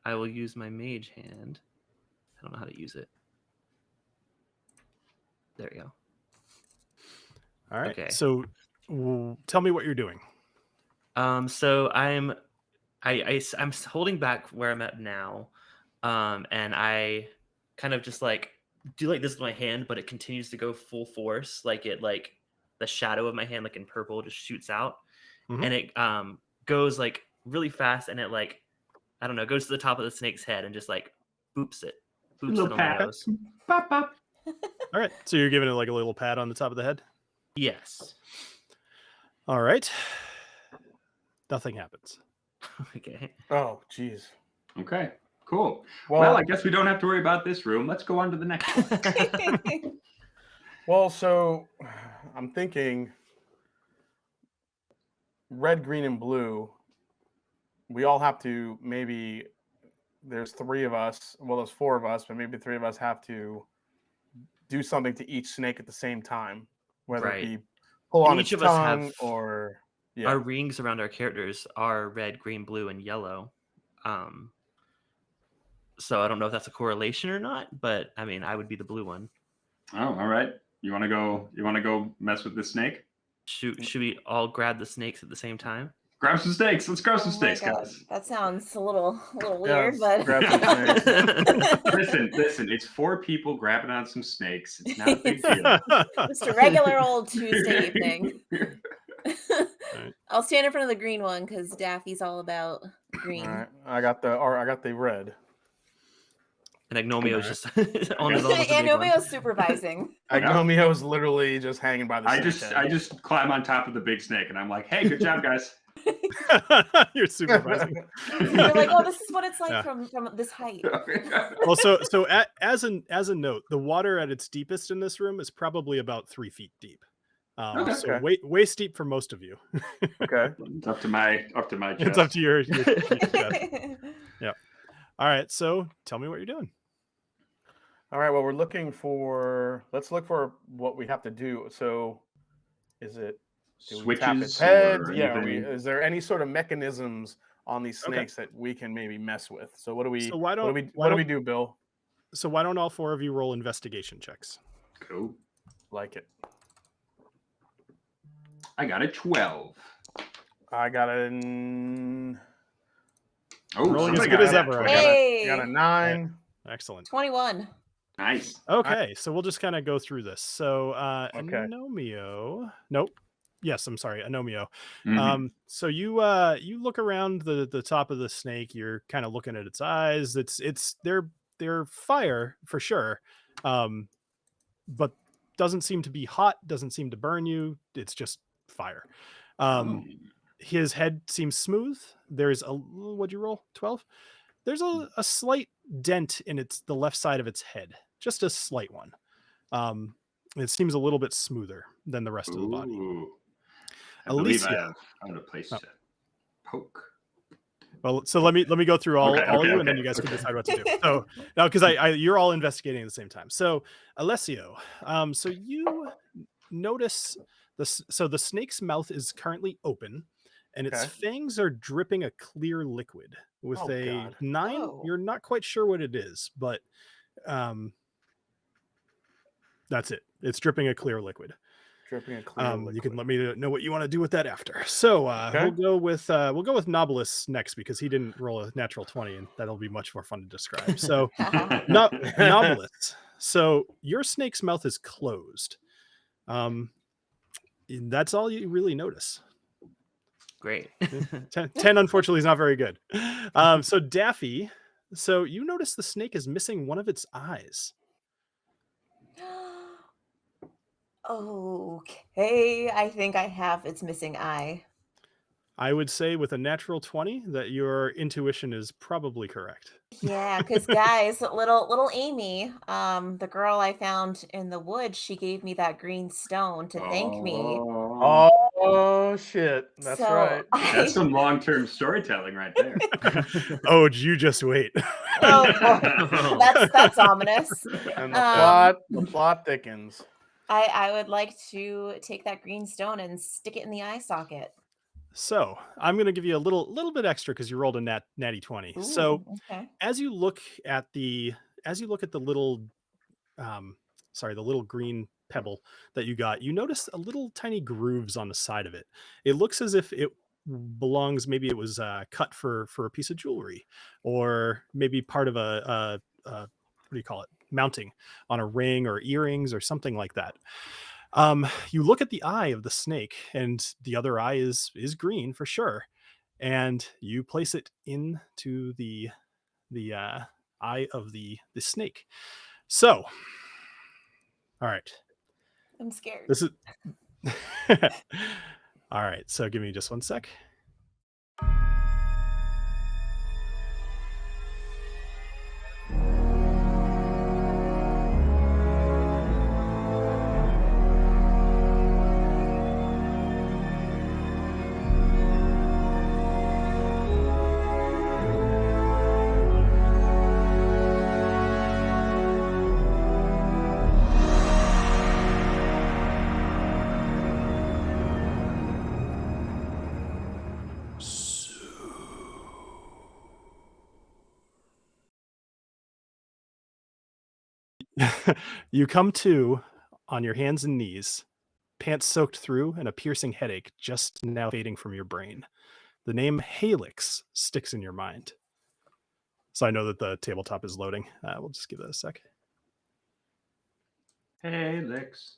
[SPEAKER 5] I will use my Mage Hand. I don't know how to use it. There we go.
[SPEAKER 1] All right.
[SPEAKER 5] Okay.
[SPEAKER 1] So, tell me what you're doing.
[SPEAKER 5] So I'm holding back where I'm at now, and I kind of just like do like this with my hand, but it continues to go full force, like the shadow of my hand, like in purple, just shoots out,
[SPEAKER 1] Mhm.
[SPEAKER 5] and it goes like really fast, and it like I don't know, goes to the top of the snake's head and just like boops it on
[SPEAKER 2] Little
[SPEAKER 5] the
[SPEAKER 2] pat.
[SPEAKER 5] nose.
[SPEAKER 2] Pop, pop.
[SPEAKER 1] All right. So you're giving it like a little pat on the top of the head.
[SPEAKER 5] Yes.
[SPEAKER 1] All right. Nothing happens.
[SPEAKER 5] Okay.
[SPEAKER 3] Oh, geez.
[SPEAKER 2] Okay. Cool.
[SPEAKER 3] Well,
[SPEAKER 2] Well, I guess we don't have to worry about this room. Let's go on to the next one.
[SPEAKER 3] well, so I'm thinking red, green, and blue. We all have to maybe. There's 3 of us. Well, there's 4 of us, but maybe 3 of us have to do something to each snake at the same time, whether
[SPEAKER 5] Right.
[SPEAKER 3] it be pull
[SPEAKER 5] And
[SPEAKER 3] on
[SPEAKER 5] each
[SPEAKER 3] its
[SPEAKER 5] of us
[SPEAKER 3] tongue
[SPEAKER 5] have
[SPEAKER 3] or
[SPEAKER 5] Our rings around our characters are red, green, blue, and yellow. So I don't know if that's a correlation or not, but I mean, I would be the blue one.
[SPEAKER 2] Oh, all right. You want to go mess with this snake?
[SPEAKER 5] Should we all grab the snakes at the same time?
[SPEAKER 2] Grab some snakes. Let's grab some
[SPEAKER 4] Oh my
[SPEAKER 2] snakes,
[SPEAKER 4] God,
[SPEAKER 2] guys.
[SPEAKER 4] that sounds a little
[SPEAKER 3] Yeah,
[SPEAKER 4] weird,
[SPEAKER 3] let's
[SPEAKER 4] but
[SPEAKER 3] grab some snakes.
[SPEAKER 2] Listen. It's 4 people grabbing on some snakes. It's not a big deal.
[SPEAKER 4] just a regular old Tuesday evening.
[SPEAKER 1] Right.
[SPEAKER 4] I'll stand in front of the green one because Daffy's all about green.
[SPEAKER 3] All right, I got the red.
[SPEAKER 5] And Agnomeio's
[SPEAKER 1] Alright.
[SPEAKER 5] just on his own with the big one.
[SPEAKER 4] Agnomeio's supervising.
[SPEAKER 3] Agnomeio is literally just hanging by the.
[SPEAKER 2] I
[SPEAKER 3] snake
[SPEAKER 2] just climb on top of the big snake and I'm like, hey, good job, guys.
[SPEAKER 1] You're supervising.
[SPEAKER 4] You're like, oh, this is what it's like
[SPEAKER 1] Yeah.
[SPEAKER 4] from this height.
[SPEAKER 1] Well, as a note, the water at its deepest in this room is probably about 3 feet deep.
[SPEAKER 2] Okay.
[SPEAKER 1] So
[SPEAKER 3] Okay.
[SPEAKER 1] waist deep for most of you.
[SPEAKER 3] Okay.
[SPEAKER 2] It's up to my chest.
[SPEAKER 1] It's up to your chest. Yeah. All right. So tell me what you're doing.
[SPEAKER 3] All right. Well, let's look for what we have to do. So, is it? Do we tap its
[SPEAKER 2] Switches
[SPEAKER 3] head?
[SPEAKER 2] or
[SPEAKER 3] Yeah.
[SPEAKER 2] anything?
[SPEAKER 3] Is there any sort of mechanisms on these
[SPEAKER 1] Okay.
[SPEAKER 3] snakes that we can maybe mess with? So what do we?
[SPEAKER 1] So
[SPEAKER 3] what do we do, Bill?
[SPEAKER 1] So why don't all 4 of you roll investigation checks?
[SPEAKER 2] Cool.
[SPEAKER 3] Like it.
[SPEAKER 2] I got a 12.
[SPEAKER 3] I got an.
[SPEAKER 2] Oh,
[SPEAKER 1] Rolling as
[SPEAKER 2] somebody
[SPEAKER 1] good
[SPEAKER 2] got
[SPEAKER 1] as
[SPEAKER 2] that
[SPEAKER 1] ever, I
[SPEAKER 2] 12.
[SPEAKER 1] guess.
[SPEAKER 4] Hey,
[SPEAKER 3] Got a 9.
[SPEAKER 1] Excellent.
[SPEAKER 4] 21.
[SPEAKER 2] Nice.
[SPEAKER 1] Okay, so we'll just kind of go through this. So
[SPEAKER 3] Okay.
[SPEAKER 1] Anomio. Nope. Yes, I'm sorry, Anomio.
[SPEAKER 2] Mhm.
[SPEAKER 1] So you look around the top of the snake, you're kind of looking at its eyes. They're fire for sure. But doesn't seem to be hot, doesn't seem to burn you. It's just fire.
[SPEAKER 2] Oh.
[SPEAKER 1] His head seems smooth. There's what'd you roll? 12? There's a slight dent in the left side of its head, just a slight one. It seems a little bit smoother than the rest of the body.
[SPEAKER 2] Ooh. I believe I
[SPEAKER 1] Alicia.
[SPEAKER 2] have a place to poke.
[SPEAKER 1] Well, so let me go through all
[SPEAKER 2] Okay,
[SPEAKER 1] of you,
[SPEAKER 2] okay,
[SPEAKER 1] and then you
[SPEAKER 2] okay,
[SPEAKER 1] guys can
[SPEAKER 2] okay.
[SPEAKER 1] decide what to do. So now, because you're all investigating at the same time. So Alessio, so you notice this. So the snake's mouth is currently open, and its
[SPEAKER 3] Okay.
[SPEAKER 1] fangs are dripping a clear liquid with
[SPEAKER 3] Oh,
[SPEAKER 1] a
[SPEAKER 3] God.
[SPEAKER 1] 9.
[SPEAKER 4] Oh.
[SPEAKER 1] You're not quite sure what it is, but that's it. It's dripping a clear liquid.
[SPEAKER 3] Dripping a clear
[SPEAKER 1] You can
[SPEAKER 3] liquid.
[SPEAKER 1] let me know what you want to do with that after. So
[SPEAKER 3] Okay.
[SPEAKER 1] we'll go with Knobolas next because he didn't roll a natural 20, and that'll be much more fun to describe. So Knobolas. So your snake's mouth is closed. That's all you really notice.
[SPEAKER 5] Great.
[SPEAKER 1] 10 unfortunately is not very good. So Daffy, so you notice the snake is missing one of its eyes.
[SPEAKER 4] Okay, I think I have its missing eye.
[SPEAKER 1] I would say with a natural 20 that your intuition is probably correct.
[SPEAKER 4] Yeah, because guys, little Amy, the girl I found in the woods, she gave me that green stone to thank me.
[SPEAKER 3] Oh shit! That's
[SPEAKER 4] So
[SPEAKER 3] right.
[SPEAKER 2] That's
[SPEAKER 4] I,
[SPEAKER 2] some long-term storytelling right there.
[SPEAKER 1] Oh, you just wait.
[SPEAKER 4] oh boy, that's ominous.
[SPEAKER 3] And
[SPEAKER 4] Um,
[SPEAKER 3] the plot thickens.
[SPEAKER 4] I would like to take that green stone and stick it in the eye socket.
[SPEAKER 1] So I'm going to give you a little bit extra because you rolled a natty 20. So
[SPEAKER 4] Ooh, okay.
[SPEAKER 1] as you look at the little the little green pebble that you got, you notice a little tiny grooves on the side of it. It looks as if it belongs, maybe it was cut for a piece of jewelry, or maybe part of a what do you call it, mounting on a ring or earrings or something like that. You look at the eye of the snake, and the other eye is green for sure, and you place it into the eye of the snake. So, all right,
[SPEAKER 4] I'm scared.
[SPEAKER 1] this is all right. So give me just one sec. You come to on your hands and knees, pants soaked through, and a piercing headache just now fading from your brain. The name Halix sticks in your mind. So I know that the tabletop is loading. We'll just give it a sec.
[SPEAKER 2] Hey, Lix.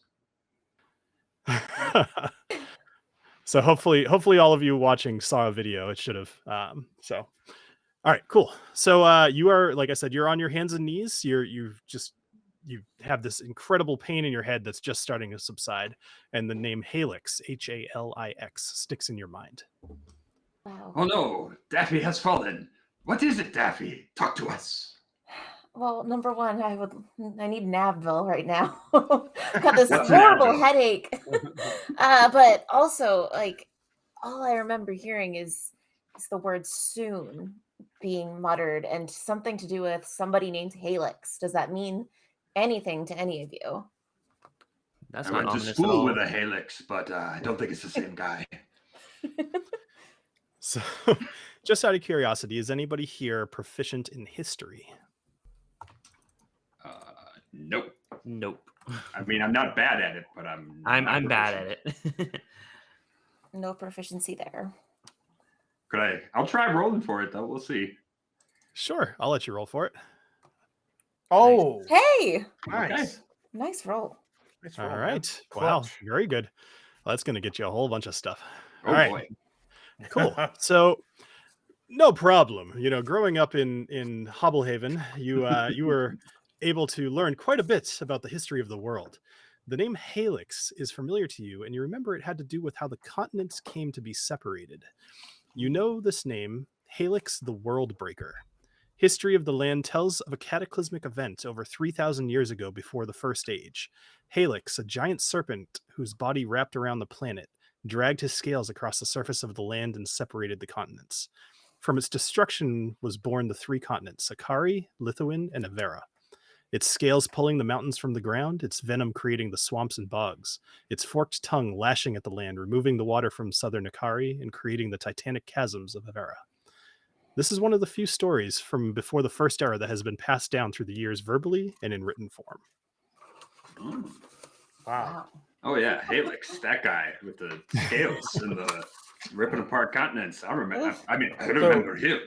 [SPEAKER 1] So hopefully all of you watching saw a video. It should have. So, all right, cool. So you are, like I said, you're on your hands and knees. You have this incredible pain in your head that's just starting to subside, and the name Halix, Halix, sticks in your mind.
[SPEAKER 4] Wow.
[SPEAKER 2] Oh no, Daffy has fallen. What is it, Daffy? Talk to us.
[SPEAKER 4] Well, number one, I need an Advil right now. Got this
[SPEAKER 2] What's an
[SPEAKER 4] horrible
[SPEAKER 2] Advil?
[SPEAKER 4] headache. But also, like, all I remember hearing is the word soon being muttered and something to do with somebody named Halix. Does that mean anything to any of you?
[SPEAKER 5] That's
[SPEAKER 2] I
[SPEAKER 5] not
[SPEAKER 2] went to
[SPEAKER 5] ominous at
[SPEAKER 2] school
[SPEAKER 5] all.
[SPEAKER 2] with a Halix, but I don't think it's the same guy.
[SPEAKER 1] So, just out of curiosity, is anybody here proficient in history?
[SPEAKER 2] Nope.
[SPEAKER 5] Nope.
[SPEAKER 2] I mean, I'm not bad at it, but I'm
[SPEAKER 5] bad at it.
[SPEAKER 4] No proficiency there.
[SPEAKER 2] I'll try rolling for it though. We'll see.
[SPEAKER 1] Sure, I'll let you roll for it.
[SPEAKER 3] Oh,
[SPEAKER 4] Hey,
[SPEAKER 3] nice.
[SPEAKER 4] nice roll.
[SPEAKER 3] Nice
[SPEAKER 1] All
[SPEAKER 3] roll, man.
[SPEAKER 1] right. Wow,
[SPEAKER 3] Clutch.
[SPEAKER 1] very good. Well, that's going to get you a whole bunch of stuff.
[SPEAKER 2] Oh
[SPEAKER 1] All right.
[SPEAKER 2] boy.
[SPEAKER 1] Cool. So, no problem. Growing up in Hobblehaven, you were able to learn quite a bit about the history of the world. The name Halix is familiar to you, and you remember it had to do with how the continents came to be separated. You know this name, Halix the World Breaker. History of the land tells of a cataclysmic event over 3,000 years ago before the First Age. Halix, a giant serpent whose body wrapped around the planet, dragged his scales across the surface of the land and separated the continents. From its destruction was born the three continents, Akari, Lithuan, and Avera. Its scales pulling the mountains from the ground, its venom creating the swamps and bogs, its forked tongue lashing at the land, removing the water from southern Akari and creating the titanic chasms of Avera. This is one of the few stories from before the First Era that has been passed down through the years verbally and in written form.
[SPEAKER 2] Mm.
[SPEAKER 3] Wow.
[SPEAKER 2] Oh yeah, Halix, that guy with the scales and the ripping apart continents. I remember. I remember him.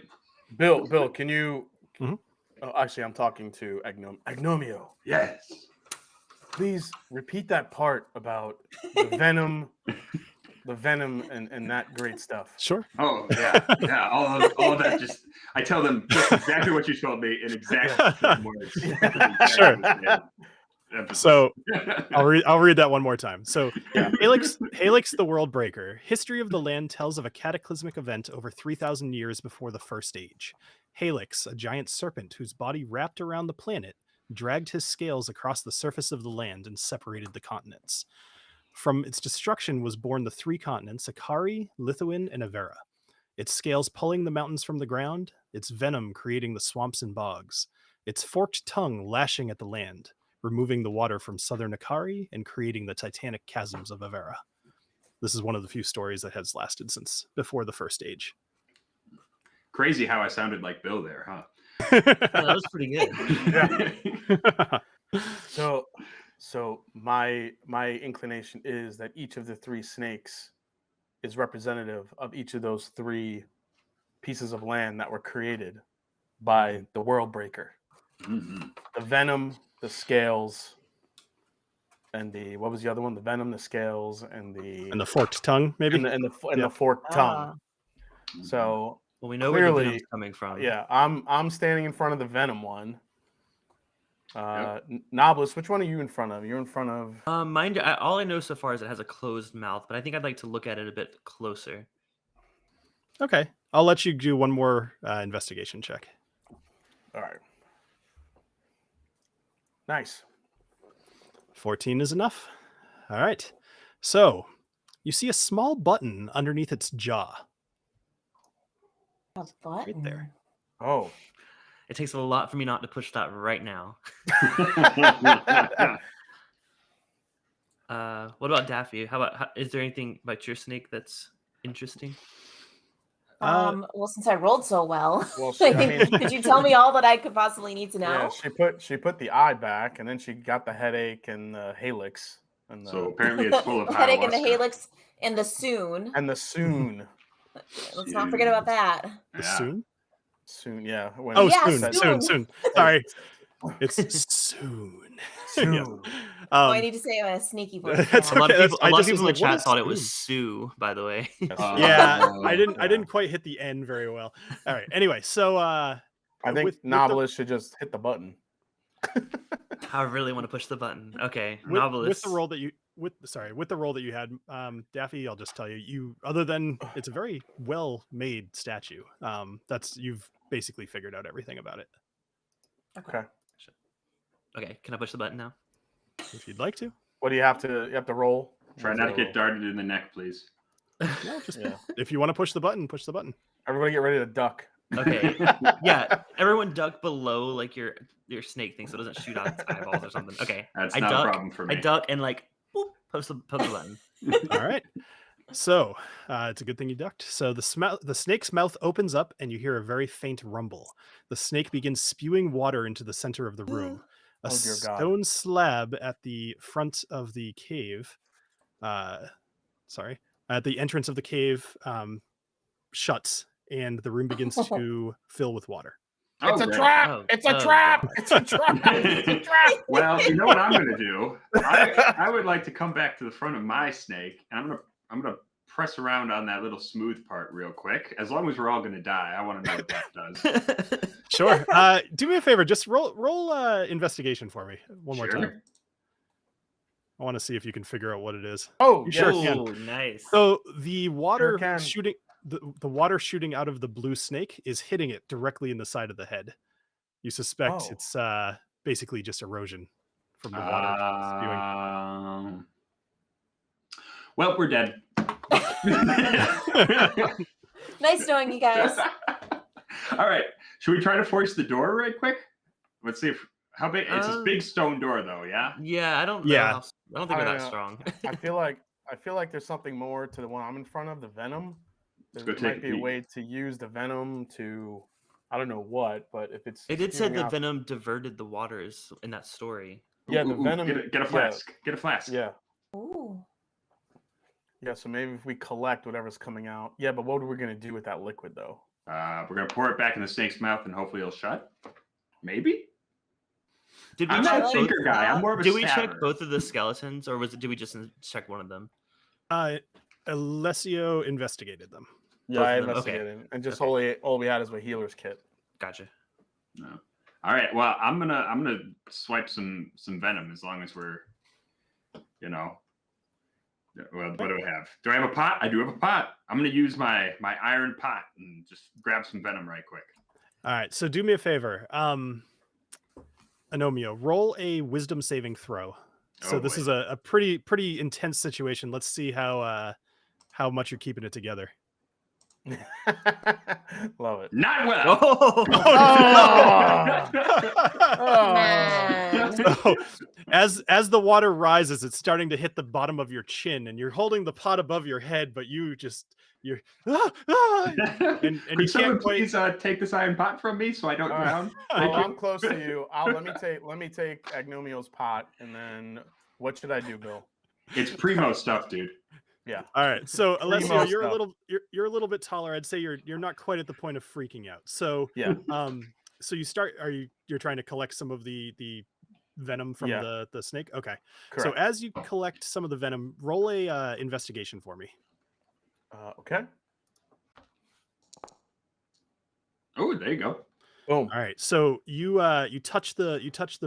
[SPEAKER 3] Bill, can you?
[SPEAKER 1] Mhm.
[SPEAKER 3] Oh, actually, I'm talking to Agnomeio.
[SPEAKER 2] Yes.
[SPEAKER 3] Please repeat that part about the venom, and that great stuff.
[SPEAKER 1] Sure.
[SPEAKER 2] Oh yeah, yeah. All of that. Just I tell them just exactly what you told me in exactly the same words.
[SPEAKER 1] Sure.
[SPEAKER 2] Emphasis.
[SPEAKER 1] So I'll read that one more time. So
[SPEAKER 3] Yeah.
[SPEAKER 1] Halix the World Breaker. History of the land tells of a cataclysmic event over 3,000 years before the First Age. Halix, a giant serpent whose body wrapped around the planet, dragged his scales across the surface of the land and separated the continents. From its destruction was born the three continents, Akari, Lithuan, and Avera. Its scales pulling the mountains from the ground, its venom creating the swamps and bogs, its forked tongue lashing at the land, removing the water from southern Akari and creating the titanic chasms of Avera. This is one of the few stories that has lasted since before the First Age.
[SPEAKER 2] Crazy how I sounded like Bill there, huh?
[SPEAKER 5] That was pretty good.
[SPEAKER 3] So my inclination is that each of the three snakes is representative of each of those three pieces of land that were created by the World Breaker.
[SPEAKER 2] Mhm.
[SPEAKER 3] The venom, the scales, and the what was the other one? The venom, the scales, and
[SPEAKER 1] the forked tongue, maybe.
[SPEAKER 3] and
[SPEAKER 1] Yeah.
[SPEAKER 3] the forked tongue. So
[SPEAKER 5] Well, we know where the
[SPEAKER 3] clearly,
[SPEAKER 5] venom's coming from.
[SPEAKER 3] yeah, I'm standing in front of the venom one. Knobolas, which one are you in front of? You're in front of.
[SPEAKER 5] Mind, all I know so far is it has a closed mouth, but I think I'd like to look at it a bit closer.
[SPEAKER 1] Okay, I'll let you do one more investigation check.
[SPEAKER 3] All right. Nice.
[SPEAKER 1] 14 is enough. All right. So you see a small button underneath its jaw.
[SPEAKER 4] A button.
[SPEAKER 1] Right there.
[SPEAKER 3] Oh.
[SPEAKER 5] It takes a lot for me not to push that right now. What about Daffy? Is there anything about your snake that's interesting?
[SPEAKER 4] Well, since I rolled so well,
[SPEAKER 3] Well,
[SPEAKER 4] could you tell me all that I could possibly need to know?
[SPEAKER 3] Yeah, she put the eye back, and then she got the headache and the Halix. And
[SPEAKER 2] So apparently it's full of
[SPEAKER 4] the headache and the
[SPEAKER 2] ayahuasca.
[SPEAKER 4] Halix and the soon.
[SPEAKER 3] And the soon.
[SPEAKER 4] Let's not forget about that.
[SPEAKER 1] The
[SPEAKER 2] Yeah.
[SPEAKER 1] soon?
[SPEAKER 3] Soon, yeah.
[SPEAKER 1] Oh,
[SPEAKER 4] Yeah,
[SPEAKER 1] soon. Sorry. It's soon.
[SPEAKER 3] Soon.
[SPEAKER 4] I need to say it in a sneaky voice.
[SPEAKER 1] That's
[SPEAKER 4] now.
[SPEAKER 5] A lot of
[SPEAKER 1] okay,
[SPEAKER 5] people,
[SPEAKER 1] I
[SPEAKER 5] a lot of
[SPEAKER 1] just was
[SPEAKER 5] people in
[SPEAKER 1] like,
[SPEAKER 5] the
[SPEAKER 1] what
[SPEAKER 5] chat
[SPEAKER 1] is
[SPEAKER 5] thought it was
[SPEAKER 1] soon?
[SPEAKER 5] Sue, by the way.
[SPEAKER 1] Yeah, I didn't
[SPEAKER 3] Yeah.
[SPEAKER 1] quite hit the end very well. All right. Anyway, so
[SPEAKER 3] I think
[SPEAKER 1] with the-
[SPEAKER 3] Knobolas should just hit the button.
[SPEAKER 5] I really want to push the button. Okay,
[SPEAKER 1] with
[SPEAKER 5] Knobolas.
[SPEAKER 1] the roll that you with the role that you had, Daffy, I'll just tell you other than it's a very well made statue. You've basically figured out everything about it.
[SPEAKER 3] Okay.
[SPEAKER 5] Okay, can I push the button now?
[SPEAKER 1] If you'd like to.
[SPEAKER 3] What do you have to? You have to roll.
[SPEAKER 2] Try not to get darted in the neck, please.
[SPEAKER 1] No, just
[SPEAKER 3] Yeah.
[SPEAKER 1] if you want to push the button, push the button.
[SPEAKER 3] Everybody, get ready to duck.
[SPEAKER 5] Okay. Yeah, everyone duck below like your snake thing so it doesn't shoot out its eyeballs or something. Okay.
[SPEAKER 2] That's
[SPEAKER 5] I
[SPEAKER 2] not
[SPEAKER 5] duck,
[SPEAKER 2] a problem for me.
[SPEAKER 5] I duck and like boop, push the button.
[SPEAKER 1] All right. So it's a good thing you ducked. So the snake's mouth opens up and you hear a very faint rumble. The snake begins spewing water into the center of the room. A
[SPEAKER 3] Oh, dear God.
[SPEAKER 1] stone slab at the front of the cave, at the entrance of the cave, shuts and the room begins to fill with water.
[SPEAKER 3] It's a
[SPEAKER 2] Okay.
[SPEAKER 3] trap!
[SPEAKER 5] Oh,
[SPEAKER 3] It's a
[SPEAKER 5] oh,
[SPEAKER 3] trap!
[SPEAKER 5] God.
[SPEAKER 3] It's a trap! It's a trap!
[SPEAKER 2] Well, you know what I'm going to do? I would like to come back to the front of my snake, and I'm gonna press around on that little smooth part real quick. As long as we're all going to die, I want to know what that does.
[SPEAKER 1] Sure. Do me a favor. Just roll investigation for me one more
[SPEAKER 2] Sure.
[SPEAKER 1] time. I want to see if you can figure out what it is.
[SPEAKER 3] Oh,
[SPEAKER 1] You sure can.
[SPEAKER 5] Ooh, nice.
[SPEAKER 1] So the water
[SPEAKER 3] can.
[SPEAKER 1] shooting the water shooting out of the blue snake is hitting it directly in the side of the head. You suspect
[SPEAKER 3] Oh.
[SPEAKER 1] it's basically just erosion from the water spewing.
[SPEAKER 2] Well, we're dead.
[SPEAKER 4] Nice knowing you guys.
[SPEAKER 2] All right. Should we try to force the door right quick? Let's see how big. It's a big stone door, though. Yeah.
[SPEAKER 5] Yeah, I don't know.
[SPEAKER 1] Yeah.
[SPEAKER 5] I don't think we're
[SPEAKER 3] I
[SPEAKER 5] that
[SPEAKER 3] don't know.
[SPEAKER 5] strong.
[SPEAKER 3] I feel like there's something more to the one I'm in front of, the venom.
[SPEAKER 2] Let's
[SPEAKER 3] There
[SPEAKER 2] go take
[SPEAKER 3] might
[SPEAKER 2] a
[SPEAKER 3] be a
[SPEAKER 2] peek.
[SPEAKER 3] way to use the venom to, I don't know what, but if it's
[SPEAKER 5] It did say
[SPEAKER 3] spewing
[SPEAKER 5] the
[SPEAKER 3] out-
[SPEAKER 5] venom diverted the waters in that story.
[SPEAKER 3] Yeah, the
[SPEAKER 2] Ooh,
[SPEAKER 3] venom.
[SPEAKER 2] Get a
[SPEAKER 3] yeah,
[SPEAKER 2] flask. Get a flask.
[SPEAKER 3] Yeah,
[SPEAKER 4] Ooh.
[SPEAKER 3] Yeah, so maybe if we collect whatever's coming out. Yeah, but what are we gonna do with that liquid though?
[SPEAKER 2] We're gonna pour it back in the snake's mouth, and hopefully it'll shut. Maybe.
[SPEAKER 5] Did we
[SPEAKER 2] I'm
[SPEAKER 5] check
[SPEAKER 2] not a
[SPEAKER 5] both?
[SPEAKER 2] thinker guy. I'm more of a
[SPEAKER 5] Did we check
[SPEAKER 2] stabber.
[SPEAKER 5] both of the skeletons, or did we just check one of them?
[SPEAKER 1] Alessio investigated them.
[SPEAKER 3] Yeah,
[SPEAKER 5] Both
[SPEAKER 3] I
[SPEAKER 5] of them, okay.
[SPEAKER 3] investigated, and just
[SPEAKER 5] Okay.
[SPEAKER 3] all we had is a healer's kit.
[SPEAKER 5] Gotcha.
[SPEAKER 2] No. All right. Well, I'm gonna swipe some venom as long as we're, you know. Well, what do I have? Do I have a pot? I do have a pot. I'm gonna use my iron pot and just grab some venom right quick.
[SPEAKER 1] All right. So do me a favor. Agnomeio, roll a wisdom saving throw. So
[SPEAKER 2] Oh,
[SPEAKER 1] this
[SPEAKER 2] boy.
[SPEAKER 1] is a pretty intense situation. Let's see how much you're keeping it together.
[SPEAKER 3] Love it.
[SPEAKER 2] Not well.
[SPEAKER 5] Oh,
[SPEAKER 4] Man.
[SPEAKER 1] So, as the water rises, it's starting to hit the bottom of your chin, and you're holding the pot above your head, but you're and
[SPEAKER 2] Could
[SPEAKER 1] you
[SPEAKER 2] someone
[SPEAKER 1] can't quite.
[SPEAKER 2] please take this iron pot from me so I don't
[SPEAKER 3] All right.
[SPEAKER 2] drown?
[SPEAKER 3] Well,
[SPEAKER 2] Thank you.
[SPEAKER 3] I'm close to you. Let me take Agnomeio's pot, and then what should I do, Bill?
[SPEAKER 2] It's primo stuff, dude.
[SPEAKER 3] Yeah.
[SPEAKER 1] All right, so Alessio,
[SPEAKER 3] Primo
[SPEAKER 1] you're
[SPEAKER 3] stuff.
[SPEAKER 1] a little bit taller. I'd say you're not quite at the point of freaking out. So
[SPEAKER 3] Yeah.
[SPEAKER 1] so you're trying to collect some of the venom from
[SPEAKER 3] Yeah.
[SPEAKER 1] the snake? Okay.
[SPEAKER 3] Correct.
[SPEAKER 1] So as you collect some of the venom, roll a investigation for me.
[SPEAKER 3] Okay.
[SPEAKER 2] Oh, there you go.
[SPEAKER 3] Boom.
[SPEAKER 1] All right. So you touch the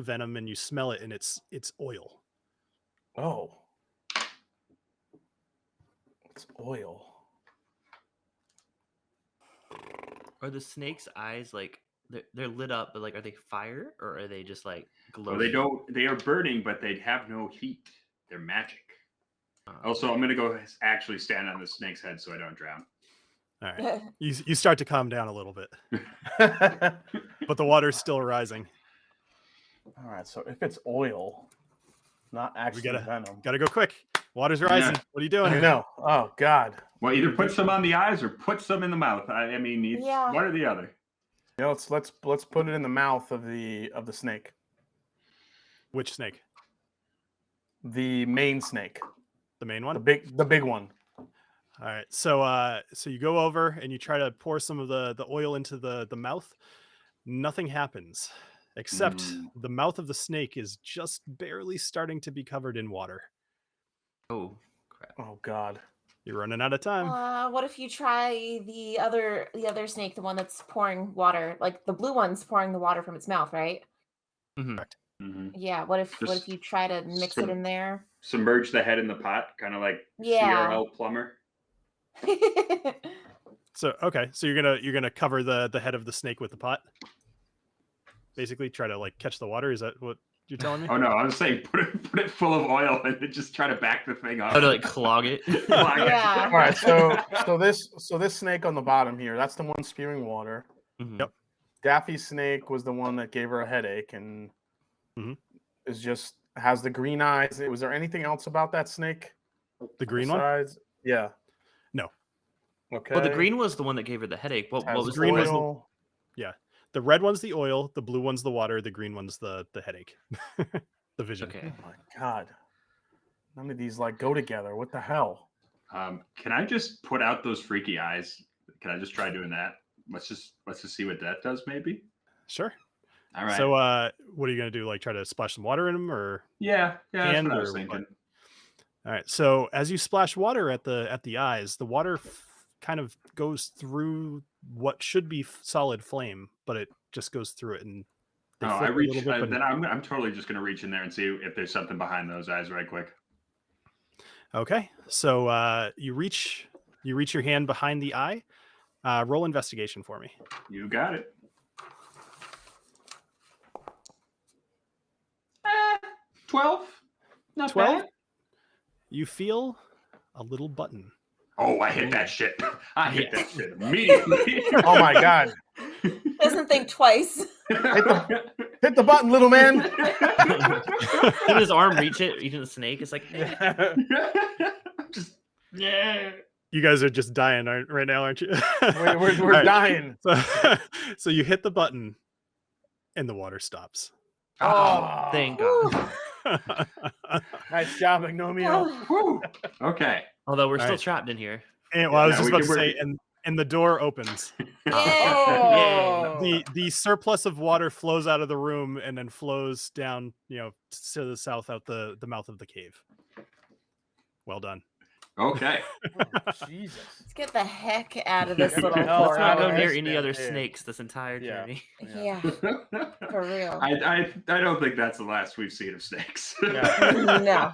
[SPEAKER 1] venom and you smell it, and it's oil.
[SPEAKER 3] Oh. It's oil.
[SPEAKER 5] are the snake's eyes like they're lit up, but like are they fire or are they just like glowing?
[SPEAKER 2] Well, they are burning, but they have no heat. They're magic. Also, I'm gonna go actually stand on the snake's head so I don't drown.
[SPEAKER 1] All right. You start to calm down a little bit, but the water's still rising.
[SPEAKER 3] All right, so if it's oil, not actually venom.
[SPEAKER 1] Gotta go quick. Water's rising.
[SPEAKER 2] Yeah.
[SPEAKER 1] What are you doing?
[SPEAKER 3] I know. Oh God.
[SPEAKER 2] Well, either put some on the eyes or put some in the mouth. I mean, it's
[SPEAKER 4] Yeah.
[SPEAKER 2] one or the other.
[SPEAKER 3] You know, let's put it in the mouth of the snake.
[SPEAKER 1] Which snake?
[SPEAKER 3] The main snake.
[SPEAKER 1] The main one?
[SPEAKER 3] The big one.
[SPEAKER 1] All right. So you go over and you try to pour some of the oil into the mouth. Nothing happens except the mouth of the snake is just barely starting to be covered in water.
[SPEAKER 5] Oh crap.
[SPEAKER 3] Oh God.
[SPEAKER 1] You're running out of time.
[SPEAKER 4] What if you try the other snake, the one that's pouring water, like the blue one's pouring the water from its mouth, right?
[SPEAKER 1] Correct.
[SPEAKER 2] Mm-hmm.
[SPEAKER 4] Yeah. What if you try to mix it in there?
[SPEAKER 2] Submerge the head in the pot, kind of like
[SPEAKER 4] Yeah.
[SPEAKER 2] CRL plumber.
[SPEAKER 1] So okay, so you're gonna cover the head of the snake with the pot. Basically, try to like catch the water. Is that what you're telling me?
[SPEAKER 2] Oh no, I was saying put it full of oil and then just try to back the thing up.
[SPEAKER 5] Oh, to like clog it.
[SPEAKER 4] Yeah.
[SPEAKER 3] All right, so this snake on the bottom here, that's the one spewing water.
[SPEAKER 5] Mhm.
[SPEAKER 1] Yep.
[SPEAKER 3] Daffy's snake was the one that gave her a headache and is just has the green eyes. Was there anything else about that snake?
[SPEAKER 1] The green one?
[SPEAKER 3] Besides? Yeah.
[SPEAKER 1] No.
[SPEAKER 3] Okay.
[SPEAKER 5] Well, the green was the one that gave her the headache. What
[SPEAKER 3] Has
[SPEAKER 5] was
[SPEAKER 1] green
[SPEAKER 5] the
[SPEAKER 1] was
[SPEAKER 5] one?
[SPEAKER 3] oil.
[SPEAKER 1] The red one's the oil, the blue one's the water, the green one's the headache. The vision.
[SPEAKER 5] Okay.
[SPEAKER 3] Oh my God. None of these like go together. What the hell?
[SPEAKER 2] Can I just put out those freaky eyes? Can I just try doing that? Let's just see what that does, maybe.
[SPEAKER 1] Sure.
[SPEAKER 2] All right.
[SPEAKER 1] So what are you gonna do? Like try to splash some water in them or
[SPEAKER 2] yeah, that's
[SPEAKER 1] hand
[SPEAKER 2] what I was
[SPEAKER 1] or
[SPEAKER 2] thinking.
[SPEAKER 1] what? All right. So as you splash water at the eyes, the water kind of goes through what should be solid flame, but it just goes through it and they
[SPEAKER 2] I
[SPEAKER 1] flicker a
[SPEAKER 2] reach.
[SPEAKER 1] little bit, but
[SPEAKER 2] Then I'm totally just gonna reach in there and see if there's something behind those eyes, right quick.
[SPEAKER 1] okay. So you reach your hand behind the eye. Roll investigation for me.
[SPEAKER 2] You got it. 12. Not
[SPEAKER 1] 12?
[SPEAKER 2] bad.
[SPEAKER 1] You feel a little button.
[SPEAKER 2] Oh, I hit that shit. I hit that shit immediately.
[SPEAKER 3] Oh my God.
[SPEAKER 4] Doesn't think twice.
[SPEAKER 3] Hit the button, little man.
[SPEAKER 5] Did his arm reach it? Eating the snake? It's like
[SPEAKER 2] Just yeah.
[SPEAKER 1] You guys are just dying right now, aren't you?
[SPEAKER 3] We're
[SPEAKER 1] All right.
[SPEAKER 3] dying.
[SPEAKER 1] So you hit the button and the water stops.
[SPEAKER 3] Oh,
[SPEAKER 5] thank God.
[SPEAKER 4] Whew.
[SPEAKER 3] Nice job, Agnomeio.
[SPEAKER 2] Whew. Okay.
[SPEAKER 5] Although we're
[SPEAKER 1] All
[SPEAKER 5] still
[SPEAKER 1] right.
[SPEAKER 5] trapped in here.
[SPEAKER 1] And well, I was
[SPEAKER 2] Yeah,
[SPEAKER 1] just
[SPEAKER 2] we
[SPEAKER 1] about
[SPEAKER 2] can
[SPEAKER 1] to say,
[SPEAKER 2] work-
[SPEAKER 1] and the door opens.
[SPEAKER 3] Oh.
[SPEAKER 1] The surplus of water flows out of the room and then flows down, to the south out the mouth of the cave. Well done.
[SPEAKER 2] Okay.
[SPEAKER 3] Jesus.
[SPEAKER 4] Let's get the heck out of this little
[SPEAKER 3] No,
[SPEAKER 5] Let's not go
[SPEAKER 3] Alright.
[SPEAKER 5] near
[SPEAKER 4] portal.
[SPEAKER 5] any other
[SPEAKER 3] Yeah.
[SPEAKER 5] snakes this entire
[SPEAKER 3] Yeah.
[SPEAKER 5] journey.
[SPEAKER 4] Yeah, for real.
[SPEAKER 2] I don't think that's the last we've seen of snakes.
[SPEAKER 3] Yeah.
[SPEAKER 4] No.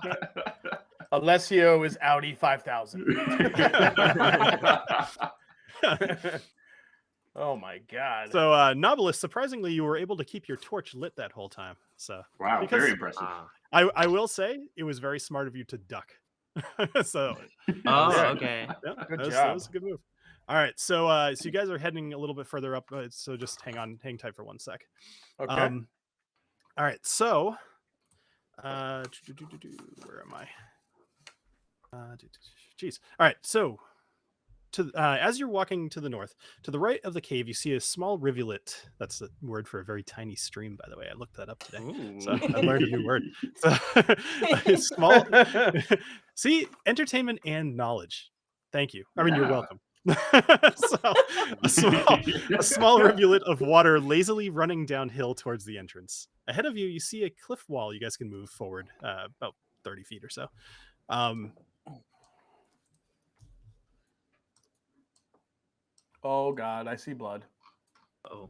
[SPEAKER 3] Alessio is Audi 5000. Oh my god.
[SPEAKER 1] So, Knobolas, surprisingly, you were able to keep your torch lit that whole time. So,
[SPEAKER 2] Wow,
[SPEAKER 1] Because-
[SPEAKER 2] very impressive.
[SPEAKER 1] I will say it was very smart of you to duck. So,
[SPEAKER 5] Oh,
[SPEAKER 3] Yeah.
[SPEAKER 5] okay.
[SPEAKER 1] yeah,
[SPEAKER 3] Good
[SPEAKER 1] that
[SPEAKER 3] job.
[SPEAKER 1] was a good move. All right, so so you guys are heading a little bit further up. So just hang tight for 1 sec.
[SPEAKER 3] Okay.
[SPEAKER 1] All right, so where am I? Jeez. All right, so as you're walking to the north, to the right of the cave, you see a small rivulet. That's the word for a very tiny stream, by the way. I looked that up today. So I learned a new word. So a small. See, entertainment and knowledge. Thank you. I mean, you're
[SPEAKER 2] Yeah.
[SPEAKER 1] welcome. So a small rivulet of water lazily running downhill towards the entrance. Ahead of you, you see a cliff wall. You guys can move forward about 30 feet or so.
[SPEAKER 3] Oh god, I see blood.
[SPEAKER 5] Oh.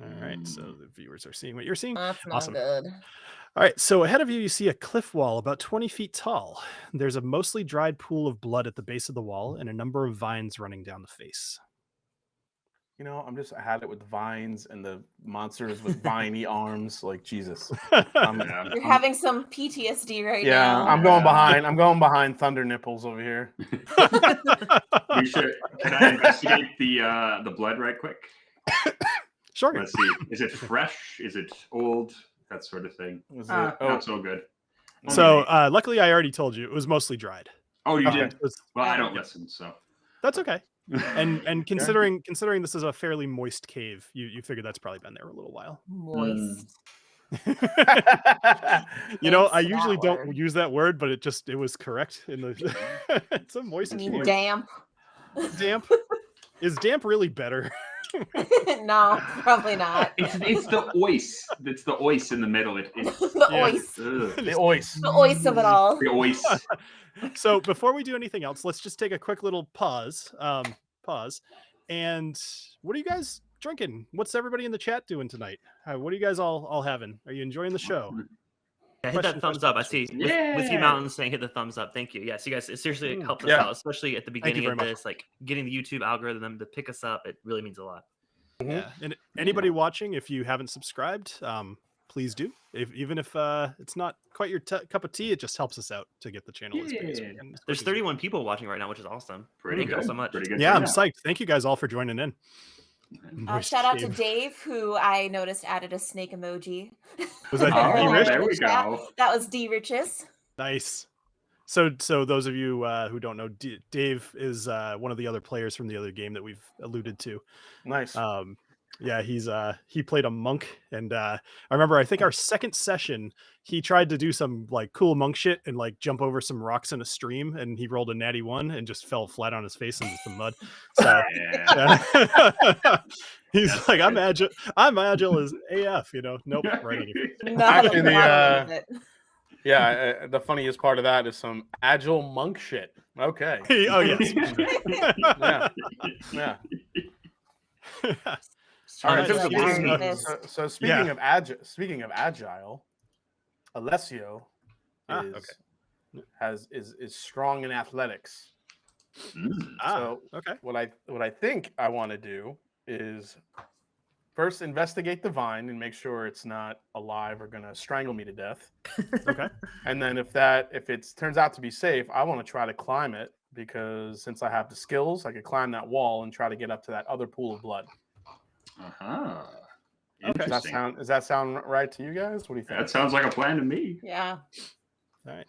[SPEAKER 1] All right, so the viewers are seeing what you're seeing.
[SPEAKER 4] That's not
[SPEAKER 1] Awesome.
[SPEAKER 4] good.
[SPEAKER 1] All right, so ahead of you, you see a cliff wall about 20 feet tall. There's a mostly dried pool of blood at the base of the wall and a number of vines running down the face.
[SPEAKER 3] You know, I had it with vines and the monsters with viney arms. Like Jesus.
[SPEAKER 2] Yeah.
[SPEAKER 4] You're having some PTSD right
[SPEAKER 3] Yeah,
[SPEAKER 4] now.
[SPEAKER 3] I'm going behind Thunder Nipples over here.
[SPEAKER 2] We should. Can I investigate the blood right quick?
[SPEAKER 1] Sure.
[SPEAKER 2] Let's see. Is it fresh? Is it old? That sort of thing.
[SPEAKER 3] Was
[SPEAKER 4] Ah.
[SPEAKER 3] it? Oh,
[SPEAKER 2] Not so good.
[SPEAKER 1] So luckily, I already told you it was mostly dried.
[SPEAKER 2] Oh, you
[SPEAKER 3] Okay.
[SPEAKER 2] did.
[SPEAKER 1] It's-
[SPEAKER 2] Well, I don't listen, so.
[SPEAKER 1] That's okay. And considering this is a fairly moist cave, you figure that's probably been there a little while.
[SPEAKER 4] Moist.
[SPEAKER 1] I
[SPEAKER 4] Thanks to
[SPEAKER 1] usually
[SPEAKER 4] that
[SPEAKER 1] don't
[SPEAKER 4] word.
[SPEAKER 1] use that word, but it was correct in the. It's a moist
[SPEAKER 4] I mean,
[SPEAKER 1] cave.
[SPEAKER 4] damp.
[SPEAKER 1] Damp. Is damp really better?
[SPEAKER 4] No, probably not.
[SPEAKER 2] It's the ois. It's the ois in the middle.
[SPEAKER 4] The
[SPEAKER 1] Yeah.
[SPEAKER 4] oist.
[SPEAKER 3] the ois.
[SPEAKER 4] The oist of it all.
[SPEAKER 2] The ois.
[SPEAKER 1] So before we do anything else, let's just take a quick little pause. And what are you guys drinking? What's everybody in the chat doing tonight? What are you guys all having? Are you enjoying the show?
[SPEAKER 5] Yeah, hit that thumbs up. I see.
[SPEAKER 2] Yeah.
[SPEAKER 5] Whiskey Mountain saying hit the thumbs up. Thank you. Yes, you guys. It seriously helps us
[SPEAKER 3] Yeah.
[SPEAKER 5] out, especially at the
[SPEAKER 1] you
[SPEAKER 5] beginning
[SPEAKER 1] very
[SPEAKER 5] of
[SPEAKER 1] much.
[SPEAKER 5] this. Like getting the YouTube algorithm to pick us up. It really means a lot.
[SPEAKER 1] Yeah. And anybody watching, if you haven't subscribed, please do. Even if it's not quite your cup of tea, it just helps us out to get the channel as big as we
[SPEAKER 2] Yeah.
[SPEAKER 1] can.
[SPEAKER 5] There's 31 people watching right now, which is awesome.
[SPEAKER 2] Pretty
[SPEAKER 5] Thank you all
[SPEAKER 2] good.
[SPEAKER 5] so much.
[SPEAKER 2] Pretty good.
[SPEAKER 1] Yeah, I'm
[SPEAKER 2] turnout.
[SPEAKER 1] psyched. Thank you guys all for joining in. Moist
[SPEAKER 4] Shout out to
[SPEAKER 1] cave.
[SPEAKER 4] Dave, who I noticed added a snake emoji.
[SPEAKER 1] Was that
[SPEAKER 2] Oh,
[SPEAKER 1] D Rich?
[SPEAKER 2] there we
[SPEAKER 4] Chat.
[SPEAKER 2] go.
[SPEAKER 4] That was D Riches.
[SPEAKER 1] Nice. So those of you who don't know, Dave is one of the other players from the other game that we've alluded to.
[SPEAKER 3] Nice.
[SPEAKER 1] Yeah, he played a monk, and I remember I think our second session he tried to do some like cool monk shit and like jump over some rocks in a stream, and he rolled a natty 1 and just fell flat on his face into some mud. So
[SPEAKER 2] Yeah.
[SPEAKER 1] yeah. He's like, I'm agile as AF, Nope, right on your face.
[SPEAKER 4] Not
[SPEAKER 3] Actually,
[SPEAKER 4] a
[SPEAKER 3] the,
[SPEAKER 4] problem with it.
[SPEAKER 3] Yeah, the funniest part of that is some agile monk shit. Okay.
[SPEAKER 1] Oh yes.
[SPEAKER 3] Yeah. Yeah. All right.
[SPEAKER 5] In terms
[SPEAKER 4] so
[SPEAKER 5] of
[SPEAKER 4] yeah,
[SPEAKER 5] whiskey,
[SPEAKER 4] Iron Fist.
[SPEAKER 3] So speaking of agile, Alessio is strong in athletics. So
[SPEAKER 1] Okay.
[SPEAKER 3] what I think I want to do is first investigate the vine and make sure it's not alive or gonna strangle me to death.
[SPEAKER 1] Okay.
[SPEAKER 3] And then if it turns out to be safe, I want to try to climb it because since I have the skills, I could climb that wall and try to get up to that other pool of blood.
[SPEAKER 2] Uh-huh.
[SPEAKER 1] Okay.
[SPEAKER 3] Does that sound right to you guys? What do you think?
[SPEAKER 2] That sounds like a plan to me.
[SPEAKER 4] Yeah.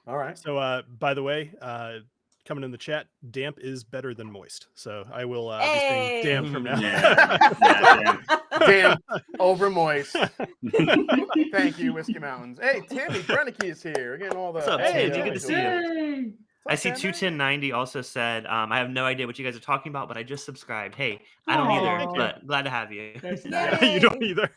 [SPEAKER 3] All right.
[SPEAKER 1] So by the way, coming in the chat. Damp is better than moist, so I will be
[SPEAKER 4] Hey!
[SPEAKER 1] saying damp from now.
[SPEAKER 2] Yeah,
[SPEAKER 3] Damn, over moist. Thank you, Whiskey Mountains. Hey, Timmy Brennicky is here. We're getting all the.
[SPEAKER 5] What's up,
[SPEAKER 1] Hey,
[SPEAKER 5] Timmy? Good to see you.
[SPEAKER 2] Yay.
[SPEAKER 5] I see
[SPEAKER 3] What's up, Timmy?
[SPEAKER 5] 21090 also said, I have no idea what you guys are talking about, but I just subscribed. Hey, I don't
[SPEAKER 2] Aw.
[SPEAKER 5] either,
[SPEAKER 1] Thank you.
[SPEAKER 5] but glad to have you.
[SPEAKER 1] Yeah, you don't either.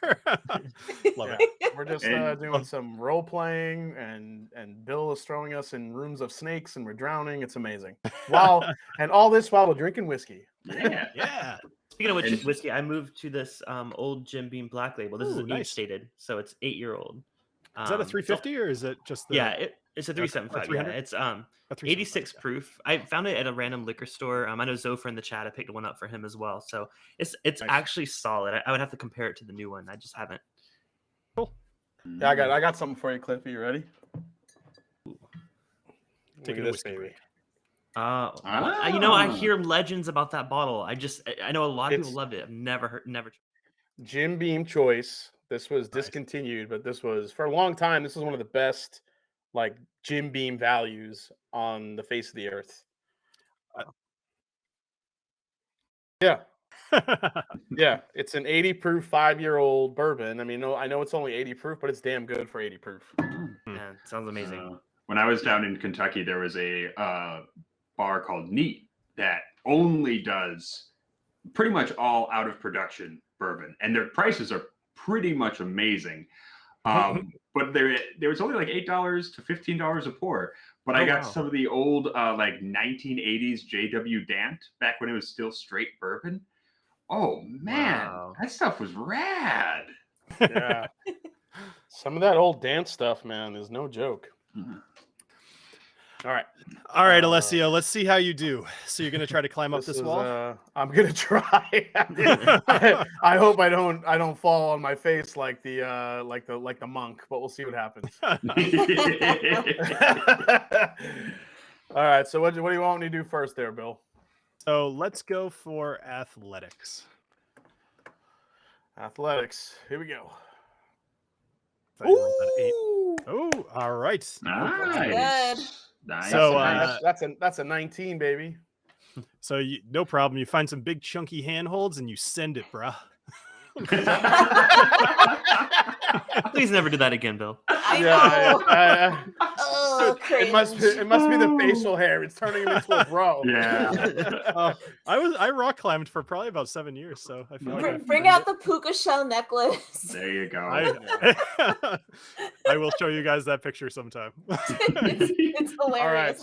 [SPEAKER 1] Love
[SPEAKER 3] Yeah,
[SPEAKER 1] it.
[SPEAKER 3] we're just
[SPEAKER 2] And-
[SPEAKER 3] doing some role playing, and Bill is throwing us in rooms of snakes, and we're drowning. It's amazing. And all this while we're drinking whiskey.
[SPEAKER 2] Yeah.
[SPEAKER 1] Yeah.
[SPEAKER 5] Speaking of which,
[SPEAKER 2] And-
[SPEAKER 5] whiskey, I moved to this old Jim Beam Black Label. This is
[SPEAKER 1] Ooh,
[SPEAKER 5] an
[SPEAKER 1] nice.
[SPEAKER 5] age stated, so it's 8-year-old.
[SPEAKER 1] Is that a 350 or is it just the?
[SPEAKER 5] Yeah, it's a
[SPEAKER 1] Okay, or
[SPEAKER 5] 375.
[SPEAKER 1] 300?
[SPEAKER 5] Yeah, it's
[SPEAKER 1] a 375,
[SPEAKER 5] 86
[SPEAKER 1] okay.
[SPEAKER 5] proof. I found it at a random liquor store. I know Zofer in the chat. I picked one up for him as well. So it's
[SPEAKER 3] Nice.
[SPEAKER 5] actually solid. I would have to compare it to the new one. I just haven't.
[SPEAKER 3] Yeah, I got something for you, Cliffy. You ready?
[SPEAKER 1] Take
[SPEAKER 3] Look
[SPEAKER 1] a
[SPEAKER 3] at this
[SPEAKER 1] whiskey
[SPEAKER 3] baby.
[SPEAKER 1] break.
[SPEAKER 5] You know, I hear legends about that bottle. I know a lot of
[SPEAKER 3] It's-
[SPEAKER 5] people loved it. I've never
[SPEAKER 3] Jim Beam choice. This was
[SPEAKER 1] Nice.
[SPEAKER 3] discontinued, but this was for a long time. This was one of the best, like Jim Beam values on the face of the earth. Yeah, yeah. It's an 80 proof 5-year-old bourbon. I mean, I know it's only 80 proof, but it's damn good for 80 proof.
[SPEAKER 5] Yeah, sounds amazing.
[SPEAKER 2] When I was down in Kentucky, there was a bar called Neat that only does pretty much all out of production bourbon, and their prices are pretty much amazing. But there was only like $8 to $15 a pour. But I got
[SPEAKER 5] wow.
[SPEAKER 2] some of the old like 1980s JW Dant back when it was still straight bourbon. Oh man,
[SPEAKER 5] Wow.
[SPEAKER 2] that stuff was rad.
[SPEAKER 3] Yeah. Some of that old dance stuff, man, is no joke. All right.
[SPEAKER 1] All right, Alessio, let's see how you do. So you're gonna try to climb up this
[SPEAKER 3] is,
[SPEAKER 1] wall?
[SPEAKER 3] I'm gonna try. I hope I don't fall on my face like the monk, but we'll see what happens. All right. So what do you want me to do first, there, Bill?
[SPEAKER 1] So let's go for athletics.
[SPEAKER 3] Athletics. Here we go.
[SPEAKER 1] Thought you rolled that 8.
[SPEAKER 3] Ooh.
[SPEAKER 1] Oh, all right.
[SPEAKER 2] Nice. Nice.
[SPEAKER 1] So,
[SPEAKER 2] nice.
[SPEAKER 3] That's a 19, baby.
[SPEAKER 1] So no problem. You find some big chunky handholds and you send it, bruh.
[SPEAKER 5] Please never do that again, Bill.
[SPEAKER 4] I know. Oh,
[SPEAKER 3] it must be the
[SPEAKER 1] Ooh.
[SPEAKER 3] facial hair. It's turning him into a bro.
[SPEAKER 2] Yeah.
[SPEAKER 1] I rock climbed for probably about 7 years, so I feel like I've
[SPEAKER 4] Bring
[SPEAKER 1] earned
[SPEAKER 4] out
[SPEAKER 1] it.
[SPEAKER 4] the puka shell necklace.
[SPEAKER 2] There you go.
[SPEAKER 1] I will show you guys that picture sometime.
[SPEAKER 4] It's
[SPEAKER 3] All right.
[SPEAKER 4] hilarious.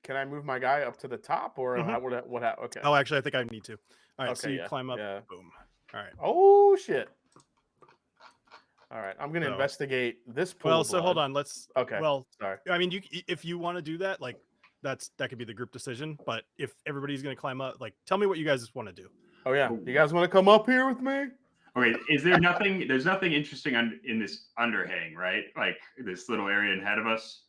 [SPEAKER 3] Can I move my guy up to the top or what? Okay.
[SPEAKER 1] Oh, actually, I think I need to. All right, so
[SPEAKER 3] Okay,
[SPEAKER 1] you
[SPEAKER 3] yeah,
[SPEAKER 1] climb up.
[SPEAKER 3] yeah.
[SPEAKER 1] Boom. All right.
[SPEAKER 3] Oh shit. All right. I'm gonna
[SPEAKER 1] So-
[SPEAKER 3] investigate this pool.
[SPEAKER 1] Well,
[SPEAKER 3] of
[SPEAKER 1] so hold
[SPEAKER 3] blood.
[SPEAKER 1] on. Let's.
[SPEAKER 3] Okay.
[SPEAKER 1] Well,
[SPEAKER 3] Sorry.
[SPEAKER 1] I mean, if you want to do that, like that could be the group decision. But if everybody's gonna climb up, like, tell me what you guys want to do.
[SPEAKER 3] Oh yeah. You guys want to come up here with me?
[SPEAKER 2] Okay, is there nothing? There's nothing interesting in this underhang, right? Like this little area ahead of us.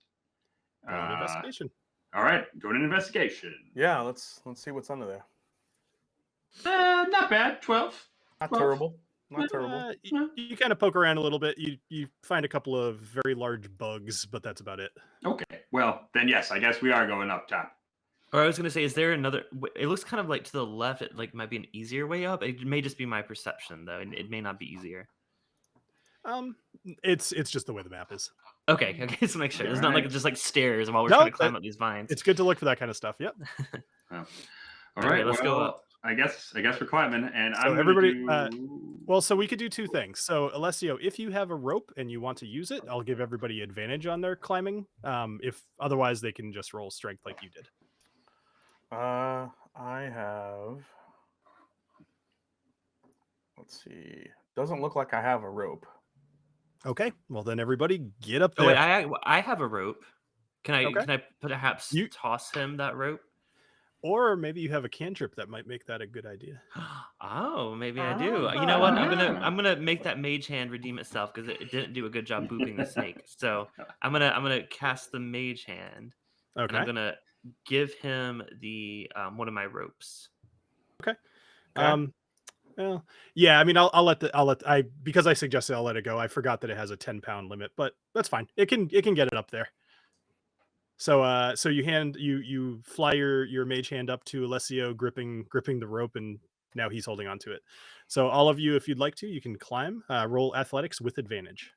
[SPEAKER 1] Roll an investigation.
[SPEAKER 2] All right, doing an investigation.
[SPEAKER 3] Yeah. Let's see what's under there.
[SPEAKER 2] Not bad. 12.
[SPEAKER 3] Not
[SPEAKER 2] Well,
[SPEAKER 3] terrible. Not terrible.
[SPEAKER 1] You kind of poke around a little bit. You find a couple of very large bugs, but that's about it.
[SPEAKER 2] Okay. Well, then yes, I guess we are going up top.
[SPEAKER 5] Or I was gonna say, is there another? It looks kind of like to the left. It like might be an easier way up. It may just be my perception though, and it may not be easier.
[SPEAKER 1] It's just the way the map is.
[SPEAKER 5] Okay, just to make sure. It's not like
[SPEAKER 2] Alright.
[SPEAKER 5] just like stairs while we're
[SPEAKER 1] No,
[SPEAKER 5] trying to climb up these vines.
[SPEAKER 1] It's good to look for that kind of stuff. Yep.
[SPEAKER 2] All
[SPEAKER 5] Okay,
[SPEAKER 2] right,
[SPEAKER 5] let's go
[SPEAKER 2] well,
[SPEAKER 5] up.
[SPEAKER 2] I guess we're climbing, and
[SPEAKER 1] So
[SPEAKER 2] I'm gonna
[SPEAKER 1] everybody,
[SPEAKER 2] do...
[SPEAKER 1] Well, so we could do two things. So, Alessio, if you have a rope and you want to use it, I'll give everybody advantage on their climbing. If otherwise, they can just roll strength like you did.
[SPEAKER 3] I have. Let's see. Doesn't look like I have a rope.
[SPEAKER 1] Okay. Well, then everybody get up
[SPEAKER 5] Oh
[SPEAKER 1] there.
[SPEAKER 5] wait, I have a rope. Can I
[SPEAKER 1] Okay.
[SPEAKER 5] can I perhaps toss him that rope?
[SPEAKER 1] Or maybe you have a cantrip that might make that a good idea.
[SPEAKER 5] Oh, maybe I do. You know what? I'm gonna make that mage hand redeem itself because it didn't do a good job booping the snake. So I'm gonna cast the mage hand, and I'm
[SPEAKER 1] Okay.
[SPEAKER 5] gonna give him the one of my ropes.
[SPEAKER 1] Well, yeah. I mean, because I suggested I'll let it go. I forgot that it has a 10-pound limit, but that's fine. It can get it up there. So so you fly your mage hand up to Alessio, gripping the rope, and now he's holding onto it. So all of you, if you'd like to, you can climb. Roll athletics with advantage.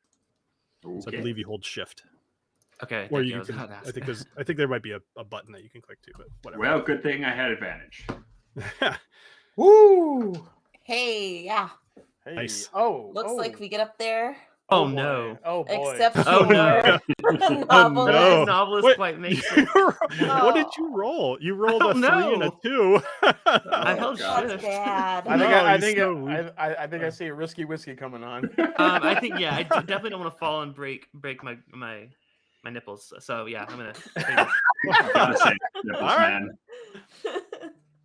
[SPEAKER 1] So I
[SPEAKER 2] Okay.
[SPEAKER 1] believe you hold shift.
[SPEAKER 5] Okay.
[SPEAKER 1] Or
[SPEAKER 5] thank
[SPEAKER 1] you
[SPEAKER 5] I was
[SPEAKER 1] can.
[SPEAKER 5] about to
[SPEAKER 1] I think
[SPEAKER 5] ask.
[SPEAKER 1] I think there might be a button that you can click to, but whatever.
[SPEAKER 2] Well, good thing I had advantage.
[SPEAKER 3] Woo!
[SPEAKER 4] Hey, yeah.
[SPEAKER 3] Hey.
[SPEAKER 1] Nice.
[SPEAKER 3] Oh.
[SPEAKER 4] Looks like we get up there.
[SPEAKER 5] Oh,
[SPEAKER 3] boy.
[SPEAKER 5] no.
[SPEAKER 3] Oh boy.
[SPEAKER 4] Except for
[SPEAKER 5] Oh, no.
[SPEAKER 4] Knobolas.
[SPEAKER 1] no.
[SPEAKER 5] Knobolas
[SPEAKER 1] Wait,
[SPEAKER 5] quite makes it.
[SPEAKER 1] What did you roll? You rolled a
[SPEAKER 5] don't
[SPEAKER 1] 3 and a
[SPEAKER 5] know.
[SPEAKER 1] 2.
[SPEAKER 5] I held
[SPEAKER 2] God.
[SPEAKER 4] That's
[SPEAKER 5] shift.
[SPEAKER 4] bad.
[SPEAKER 3] I think
[SPEAKER 1] No,
[SPEAKER 3] I
[SPEAKER 1] he's
[SPEAKER 3] think
[SPEAKER 1] so weak.
[SPEAKER 3] I think I see a risky whiskey coming on.
[SPEAKER 5] I think I definitely don't want to fall and break my nipples. So yeah, I'm gonna.
[SPEAKER 2] Gotta say, nipples,
[SPEAKER 1] All right.
[SPEAKER 2] man.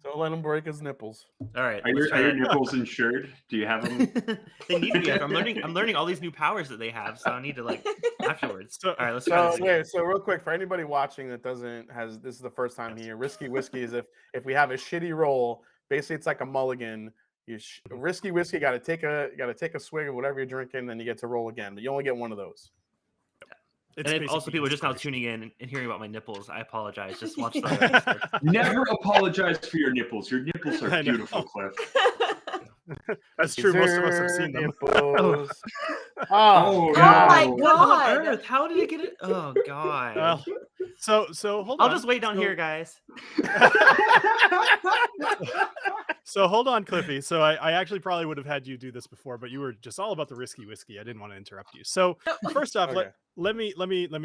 [SPEAKER 3] Don't let him break his nipples.
[SPEAKER 5] All right.
[SPEAKER 2] Are
[SPEAKER 5] let's try
[SPEAKER 2] your
[SPEAKER 5] that.
[SPEAKER 2] nipples insured? Do you have them?
[SPEAKER 5] They need to be. I'm learning all these new powers that they have, so I need to like afterwards.
[SPEAKER 1] So-
[SPEAKER 5] all right, let's try
[SPEAKER 3] So
[SPEAKER 5] this again.
[SPEAKER 3] wait, so real quick for anybody watching that this is the first time here. Risky whiskey is if we have a shitty roll, basically it's like a mulligan. Risky whiskey got to take a swig of whatever you're drinking, then you get to roll again. But you only get one of those.
[SPEAKER 1] It's
[SPEAKER 5] And if also
[SPEAKER 1] basically
[SPEAKER 5] people are just now
[SPEAKER 1] inspiration.
[SPEAKER 5] tuning in and hearing about my nipples, I apologize. Just watch the whole episode.
[SPEAKER 2] Never apologize for your nipples. Your nipples
[SPEAKER 1] I
[SPEAKER 2] are
[SPEAKER 1] know.
[SPEAKER 2] beautiful, Cliff.
[SPEAKER 1] That's true. Most of us have seen them.
[SPEAKER 3] Nipples.
[SPEAKER 2] Oh,
[SPEAKER 3] Oh,
[SPEAKER 4] my
[SPEAKER 2] no.
[SPEAKER 5] What on
[SPEAKER 4] God.
[SPEAKER 5] earth? How did it get it? Oh god.
[SPEAKER 1] Well, so hold
[SPEAKER 5] I'll
[SPEAKER 1] on.
[SPEAKER 5] just wait down
[SPEAKER 1] So-
[SPEAKER 5] here, guys.
[SPEAKER 1] So hold on, Cliffy. So I actually probably would have had you do this before, but you were just all about the risky whiskey. I didn't want to interrupt you. So first off,
[SPEAKER 3] Okay.
[SPEAKER 1] let me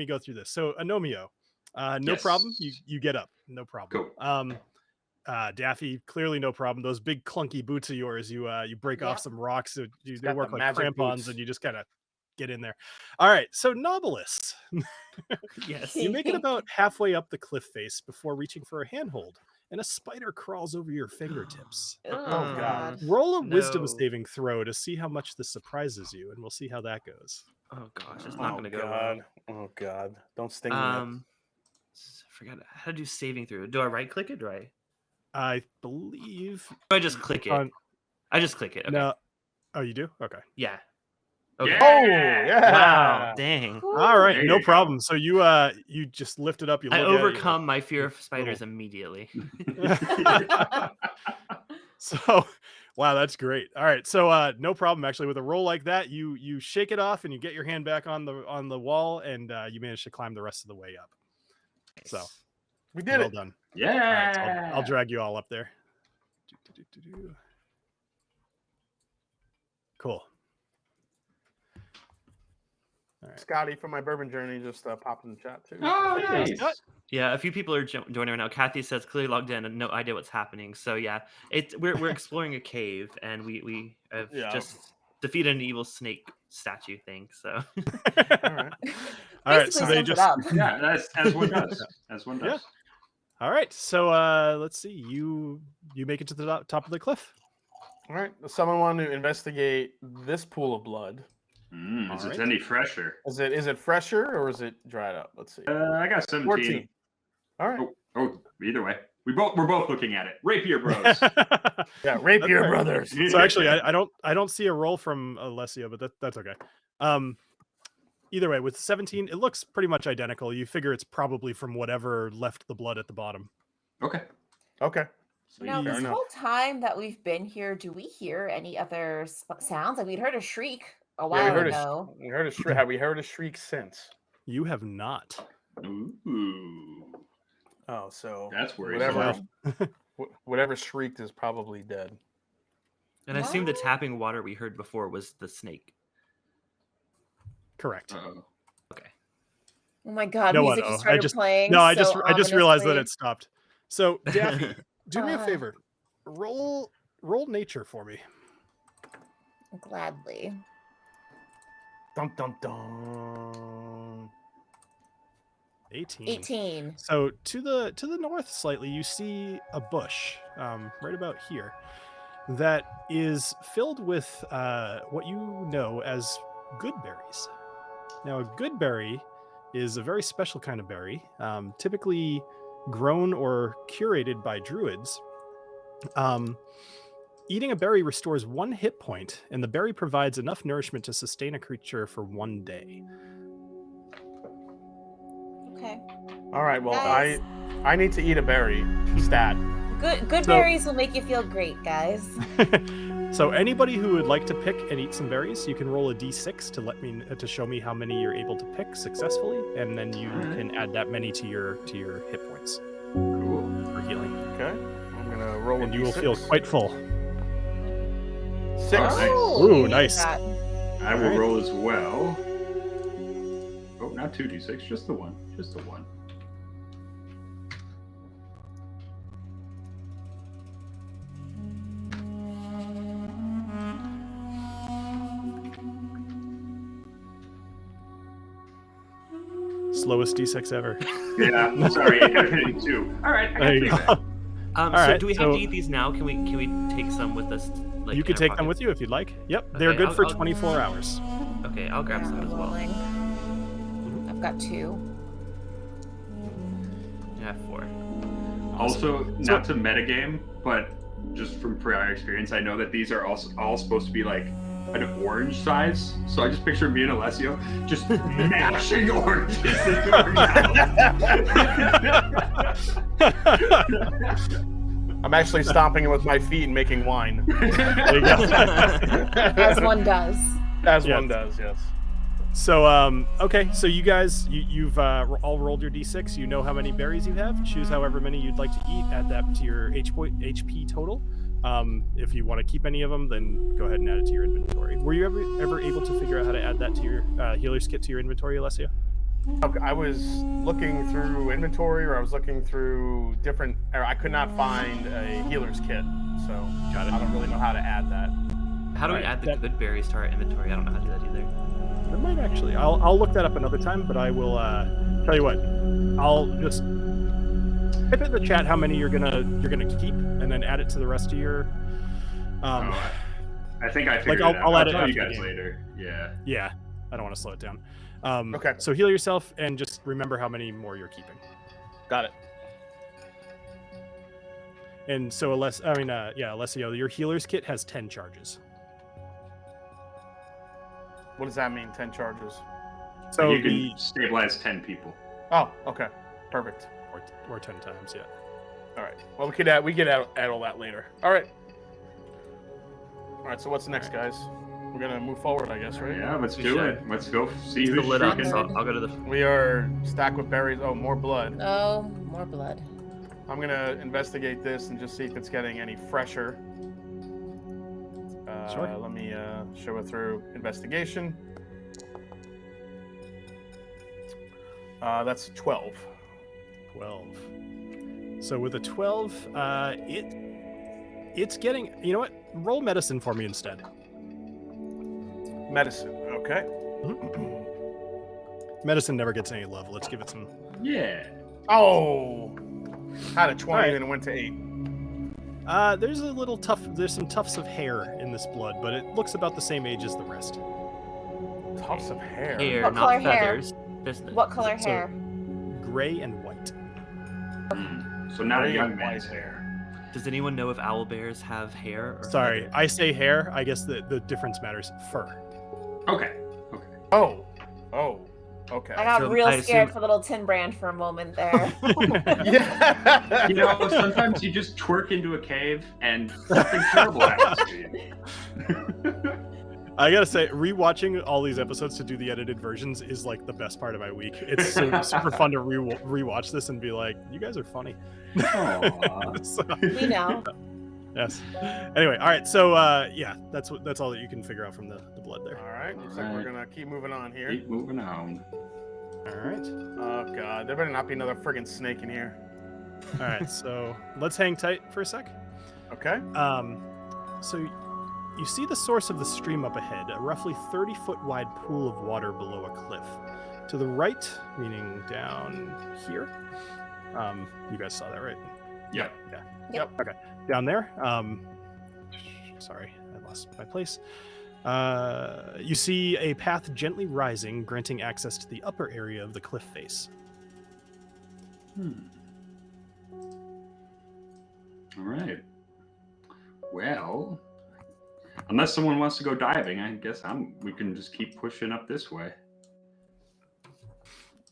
[SPEAKER 1] go through this. So Agnomeio, no
[SPEAKER 2] Yes.
[SPEAKER 1] problem. You get up, no problem.
[SPEAKER 2] Cool.
[SPEAKER 1] Daffy, clearly no problem. Those big clunky boots of yours, you break off
[SPEAKER 4] Yep.
[SPEAKER 1] some rocks. So they
[SPEAKER 3] got
[SPEAKER 1] work
[SPEAKER 3] the
[SPEAKER 1] like
[SPEAKER 3] magic
[SPEAKER 1] crampons,
[SPEAKER 3] boots.
[SPEAKER 1] and you just kind of get in there. All right. So Knobolas,
[SPEAKER 5] Yes.
[SPEAKER 1] you make it about halfway up the cliff face before reaching for a handhold, and a spider crawls over your fingertips.
[SPEAKER 4] Oh,
[SPEAKER 3] God.
[SPEAKER 4] God.
[SPEAKER 1] Roll a wisdom
[SPEAKER 5] No.
[SPEAKER 1] saving throw to see how much this surprises you, and we'll see how that goes.
[SPEAKER 5] Oh gosh, it's not
[SPEAKER 3] Oh
[SPEAKER 5] gonna go
[SPEAKER 3] god. Oh god. Don't sting
[SPEAKER 5] well.
[SPEAKER 3] me.
[SPEAKER 5] I forgot how to do saving through. Do I right click it? Do
[SPEAKER 1] I believe.
[SPEAKER 5] I just click it?
[SPEAKER 1] on-
[SPEAKER 5] I just click it. Okay.
[SPEAKER 1] No. Oh, you do? Okay.
[SPEAKER 5] Yeah. Okay.
[SPEAKER 2] Yeah.
[SPEAKER 3] Oh yeah.
[SPEAKER 5] Wow. Dang.
[SPEAKER 1] All right.
[SPEAKER 2] There
[SPEAKER 1] No
[SPEAKER 2] you
[SPEAKER 1] problem. So you just lift it up. You
[SPEAKER 5] I
[SPEAKER 1] look at it,
[SPEAKER 5] overcome my fear of spiders
[SPEAKER 1] little-
[SPEAKER 5] immediately.
[SPEAKER 1] So, wow, that's great. All right. So no problem actually with a roll like that. You shake it off and you get your hand back on the wall, and you manage to climb the rest of the way up. So
[SPEAKER 3] We did
[SPEAKER 1] well
[SPEAKER 3] it.
[SPEAKER 1] done.
[SPEAKER 2] Yeah.
[SPEAKER 1] All right, so I'll drag you all up there. Cool. All right.
[SPEAKER 3] Scotty from my bourbon journey just popped in the chat too.
[SPEAKER 2] Oh,
[SPEAKER 1] Hey,
[SPEAKER 2] nice.
[SPEAKER 1] Scott.
[SPEAKER 5] Yeah, a few people are joining right now. Kathy says clearly logged in and no idea what's happening. So yeah, we're exploring a cave and we have
[SPEAKER 3] Yeah.
[SPEAKER 5] just defeated an evil snake statue thing. So
[SPEAKER 3] All right.
[SPEAKER 1] All right.
[SPEAKER 4] Basically
[SPEAKER 1] So they
[SPEAKER 4] sums it
[SPEAKER 1] just.
[SPEAKER 4] up.
[SPEAKER 2] Yeah, that's as one does. As one does.
[SPEAKER 1] All right. So let's see. You make it to the top of the cliff.
[SPEAKER 3] All right. Does someone want to investigate this pool of blood?
[SPEAKER 2] Is
[SPEAKER 1] All
[SPEAKER 2] it
[SPEAKER 1] right.
[SPEAKER 2] any fresher?
[SPEAKER 3] Is it fresher or is it dried up? Let's see.
[SPEAKER 2] I got 17.
[SPEAKER 3] 14. All right.
[SPEAKER 2] Oh, either way. We're both looking at it. Rapier Bros.
[SPEAKER 3] Yeah, Rapier
[SPEAKER 1] Okay.
[SPEAKER 3] Brothers.
[SPEAKER 1] So actually, I don't see a roll from Alessio, but that's okay. Either way, with 17, it looks pretty much identical. You figure it's probably from whatever left the blood at the bottom.
[SPEAKER 2] Okay.
[SPEAKER 3] Okay.
[SPEAKER 4] Now,
[SPEAKER 3] Fair
[SPEAKER 4] this
[SPEAKER 3] enough.
[SPEAKER 4] whole time that we've been here, do we hear any other sounds? Like we'd heard a shriek a
[SPEAKER 3] Yeah,
[SPEAKER 4] while ago.
[SPEAKER 3] we heard a shriek. Have we heard a shriek since?
[SPEAKER 1] You have not.
[SPEAKER 2] Ooh.
[SPEAKER 3] Oh, so
[SPEAKER 2] That's worrisome.
[SPEAKER 3] whatever whatever shrieked is probably dead.
[SPEAKER 5] and I assume the
[SPEAKER 4] What?
[SPEAKER 5] tapping water we heard before was the snake.
[SPEAKER 1] Correct.
[SPEAKER 2] Uh-oh.
[SPEAKER 4] Oh my God,
[SPEAKER 1] No,
[SPEAKER 4] music
[SPEAKER 1] no,
[SPEAKER 4] just
[SPEAKER 1] I
[SPEAKER 4] started
[SPEAKER 1] just-
[SPEAKER 4] playing.
[SPEAKER 1] No, I
[SPEAKER 4] so
[SPEAKER 1] just realized that
[SPEAKER 4] ominously.
[SPEAKER 1] it stopped. So Daffy, do me a
[SPEAKER 4] Uh.
[SPEAKER 1] favor. Roll nature for me.
[SPEAKER 4] Gladly.
[SPEAKER 3] Dun dun dun.
[SPEAKER 1] 18.
[SPEAKER 4] 18.
[SPEAKER 1] So to the north slightly, you see a bush right about here that is filled with what you know as good berries. Now, a good berry is a very special kind of berry, typically grown or curated by druids. Eating a berry restores 1 hit point, and the berry provides enough nourishment to sustain a creature for 1 day.
[SPEAKER 4] Okay.
[SPEAKER 3] All right. Well,
[SPEAKER 4] Guys.
[SPEAKER 3] I need to eat a berry. Stat.
[SPEAKER 4] Good
[SPEAKER 1] So-
[SPEAKER 4] berries will make you feel great, guys.
[SPEAKER 1] So anybody who would like to pick and eat some berries, you can roll a d6 to show me how many you're able to pick successfully, and then you can add that many to your hit points
[SPEAKER 2] Cool.
[SPEAKER 1] for healing,
[SPEAKER 3] Okay. I'm gonna roll
[SPEAKER 1] and
[SPEAKER 3] a
[SPEAKER 1] you will
[SPEAKER 3] D6.
[SPEAKER 1] feel quite full.
[SPEAKER 3] 6.
[SPEAKER 2] Nice.
[SPEAKER 1] Ooh, nice.
[SPEAKER 4] That.
[SPEAKER 2] I will
[SPEAKER 1] Alright.
[SPEAKER 2] roll as well. Oh, not 2d6, just the one. Just the one.
[SPEAKER 1] Slowest d6 ever.
[SPEAKER 2] Yeah, sorry, I got hitting 2. All right, I got
[SPEAKER 1] There you
[SPEAKER 2] 3
[SPEAKER 1] go.
[SPEAKER 2] back.
[SPEAKER 5] So
[SPEAKER 1] Alright,
[SPEAKER 5] do we have
[SPEAKER 1] so-
[SPEAKER 5] to eat these now? Can we take some with us? Like,
[SPEAKER 1] You
[SPEAKER 5] in
[SPEAKER 1] can
[SPEAKER 5] our
[SPEAKER 1] take them
[SPEAKER 5] pockets?
[SPEAKER 1] with you if you'd like. Yep, they're
[SPEAKER 5] Okay,
[SPEAKER 1] good
[SPEAKER 5] I'll-
[SPEAKER 1] for
[SPEAKER 5] I'll-
[SPEAKER 1] 24 hours.
[SPEAKER 5] Okay, I'll grab some as well.
[SPEAKER 4] Rolling. I've got 2.
[SPEAKER 5] I have 4.
[SPEAKER 2] Also, not to metagame, but just from prior experience, I know that these are also all supposed to be like an orange size. So I just picture me and Alessio just mashing oranges into our mouth.
[SPEAKER 3] I'm actually stomping it with my feet and making wine.
[SPEAKER 1] There you go.
[SPEAKER 4] As one does.
[SPEAKER 3] As
[SPEAKER 1] Yes.
[SPEAKER 3] one does, yes.
[SPEAKER 1] So, okay, so you guys, you've all rolled your d6. You know how many berries you have. Choose however many you'd like to eat. Add that to your HP total. If you want to keep any of them, then go ahead and add it to your inventory. Were you ever able to figure out how to add that to your healer's kit to your inventory, Alessio?
[SPEAKER 3] Okay, I was looking through inventory, or I was looking through different. Or I could not find a healer's kit, so
[SPEAKER 1] Got it.
[SPEAKER 3] I don't really know how to add that.
[SPEAKER 5] How do we
[SPEAKER 1] Alright,
[SPEAKER 5] add the
[SPEAKER 1] that-
[SPEAKER 5] good berries to our inventory? I don't know how to do that either.
[SPEAKER 1] It might actually. I'll look that up another time, but I will tell you what. I'll just type in the chat how many you're gonna keep, and then add it to the rest of your.
[SPEAKER 2] I think I figured
[SPEAKER 1] I'll
[SPEAKER 2] it out.
[SPEAKER 1] add it
[SPEAKER 2] tell you
[SPEAKER 1] after the
[SPEAKER 2] guys
[SPEAKER 1] game.
[SPEAKER 2] later. Yeah.
[SPEAKER 1] Yeah, I don't want to slow it down.
[SPEAKER 3] Okay.
[SPEAKER 1] So heal yourself and just remember how many more you're keeping.
[SPEAKER 3] Got it.
[SPEAKER 1] And so Alessio, your healer's kit has 10 charges.
[SPEAKER 3] What does that mean? 10 charges.
[SPEAKER 1] So
[SPEAKER 2] you can stabilize 10 people.
[SPEAKER 3] Oh, okay. Perfect.
[SPEAKER 1] or 10 times, yeah.
[SPEAKER 3] All right. Well, we could add all that later. All right. All right. So what's next, guys? We're gonna move forward, I guess, right?
[SPEAKER 2] Yeah, let's
[SPEAKER 5] We
[SPEAKER 2] do
[SPEAKER 5] should.
[SPEAKER 2] it. Let's go see
[SPEAKER 5] Keep the
[SPEAKER 2] who's
[SPEAKER 5] lid up,
[SPEAKER 2] shrieking.
[SPEAKER 5] so I'll go to the.
[SPEAKER 3] We are stacked with berries. Oh, more blood.
[SPEAKER 4] Oh, more blood.
[SPEAKER 3] I'm gonna investigate this and just see if it's getting any fresher.
[SPEAKER 1] Sure.
[SPEAKER 3] Let me show it through investigation. That's 12.
[SPEAKER 1] 12. So with a 12, it's getting. You know what? Roll medicine for me instead.
[SPEAKER 3] Medicine. Okay.
[SPEAKER 1] Medicine never gets any love. Let's give it some.
[SPEAKER 2] Yeah.
[SPEAKER 3] Oh, had a 20
[SPEAKER 1] All right.
[SPEAKER 3] and then it went to 8.
[SPEAKER 1] There's a little There's some tufts of hair in this blood, but it looks about the same age as the rest.
[SPEAKER 3] Tufts of hair.
[SPEAKER 5] Hair,
[SPEAKER 4] What
[SPEAKER 5] not
[SPEAKER 4] color hair?
[SPEAKER 5] feathers. Business.
[SPEAKER 4] What color
[SPEAKER 1] So-
[SPEAKER 4] hair?
[SPEAKER 1] Gray and white.
[SPEAKER 2] So not a
[SPEAKER 3] Gray
[SPEAKER 2] young
[SPEAKER 3] and
[SPEAKER 2] man's
[SPEAKER 3] white
[SPEAKER 2] hair.
[SPEAKER 5] Does anyone know if owl bears have hair? Or
[SPEAKER 1] Sorry,
[SPEAKER 5] feathers?
[SPEAKER 1] I say hair. I guess the difference matters. Fur.
[SPEAKER 2] Okay.
[SPEAKER 3] Oh. Okay.
[SPEAKER 4] I got
[SPEAKER 5] So
[SPEAKER 4] real
[SPEAKER 5] I
[SPEAKER 4] scared
[SPEAKER 5] assume-
[SPEAKER 4] for little tin brand for a moment there.
[SPEAKER 3] Yeah.
[SPEAKER 2] You know, sometimes you just twerk into a cave and something terrible happens to you.
[SPEAKER 1] I gotta say, rewatching all these episodes to do the edited versions is like the best part of my week. It's super fun to rewatch this and be like, you guys are funny.
[SPEAKER 2] Aw.
[SPEAKER 1] So,
[SPEAKER 4] We know.
[SPEAKER 1] yes. Anyway, all right. So yeah, that's all that you can figure out from the blood there.
[SPEAKER 3] All right. Looks like we're gonna keep moving on here.
[SPEAKER 2] Keep moving on.
[SPEAKER 1] All right.
[SPEAKER 3] Oh god, there better not be another friggin' snake in here.
[SPEAKER 1] All right. So let's hang tight for a sec.
[SPEAKER 3] Okay.
[SPEAKER 1] So you see the source of the stream up ahead, a roughly 30-foot wide pool of water below a cliff. To the right, meaning down here. You guys saw that, right?
[SPEAKER 2] Yep.
[SPEAKER 3] Yep.
[SPEAKER 1] Okay. Down there. Sorry, I lost my place. You see a path gently rising, granting access to the upper area of the cliff face.
[SPEAKER 2] All right. Well, unless someone wants to go diving, I guess we can just keep pushing up this way.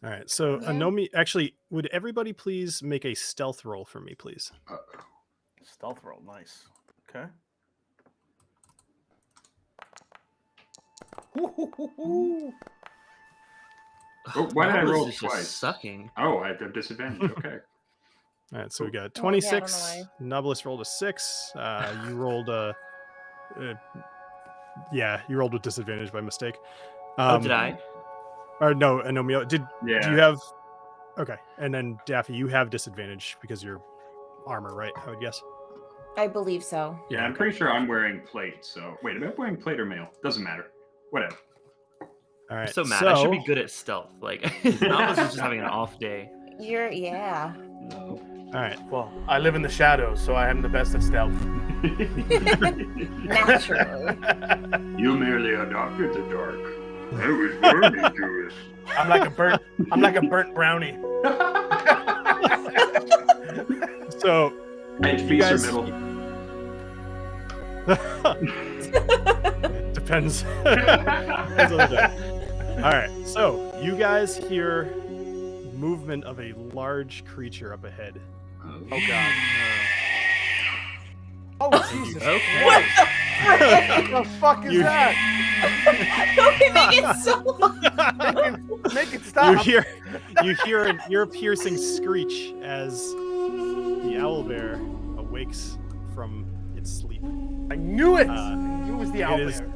[SPEAKER 1] All right. So
[SPEAKER 4] Yeah.
[SPEAKER 1] Anomi, actually, would everybody please make a stealth roll for me, please?
[SPEAKER 3] Stealth roll, nice. Okay. Ooh.
[SPEAKER 2] Oh, why did I
[SPEAKER 5] Knobolas
[SPEAKER 2] roll
[SPEAKER 5] is
[SPEAKER 2] twice?
[SPEAKER 5] just sucking.
[SPEAKER 2] Oh, I have disadvantage. Okay.
[SPEAKER 1] All right. So we got
[SPEAKER 4] Oh, yeah, I don't know
[SPEAKER 1] 26. Knobolas rolled a 6. You rolled a. Yeah, you rolled with disadvantage by mistake.
[SPEAKER 5] Oh, did I?
[SPEAKER 1] Or no, Anomio. Do
[SPEAKER 2] Yeah.
[SPEAKER 1] you have? Okay, and then Daffy, you have disadvantage because you're armor, right? I would guess.
[SPEAKER 4] I believe so.
[SPEAKER 2] Yeah, I'm pretty sure I'm wearing plate. So wait, am I wearing plate or mail? Doesn't matter. Whatever.
[SPEAKER 1] All right.
[SPEAKER 5] I'm so mad. I should be good at stealth. Like, Knobolas is just having an off day.
[SPEAKER 4] Yeah.
[SPEAKER 1] All right.
[SPEAKER 3] Well, I live in the shadows, so I am the best at stealth.
[SPEAKER 4] Naturally.
[SPEAKER 2] You merely adopted the dark. I was born into it.
[SPEAKER 3] I'm like a burnt brownie.
[SPEAKER 1] So
[SPEAKER 2] Edge
[SPEAKER 1] you
[SPEAKER 2] piece or
[SPEAKER 1] guys
[SPEAKER 2] middle?
[SPEAKER 1] depends. Depends on the day. All right. So you guys hear movement of a large creature up ahead.
[SPEAKER 3] Oh god. Oh Jesus.
[SPEAKER 5] Okay.
[SPEAKER 4] What
[SPEAKER 3] What the fuck is
[SPEAKER 1] You-
[SPEAKER 3] that?
[SPEAKER 4] Okay, make it so
[SPEAKER 3] Make it stop.
[SPEAKER 1] You hear an ear-piercing screech as the owlbear awakes from its sleep.
[SPEAKER 3] I knew it.
[SPEAKER 1] Uh,
[SPEAKER 3] I knew it was the
[SPEAKER 1] it is-
[SPEAKER 3] owlbear.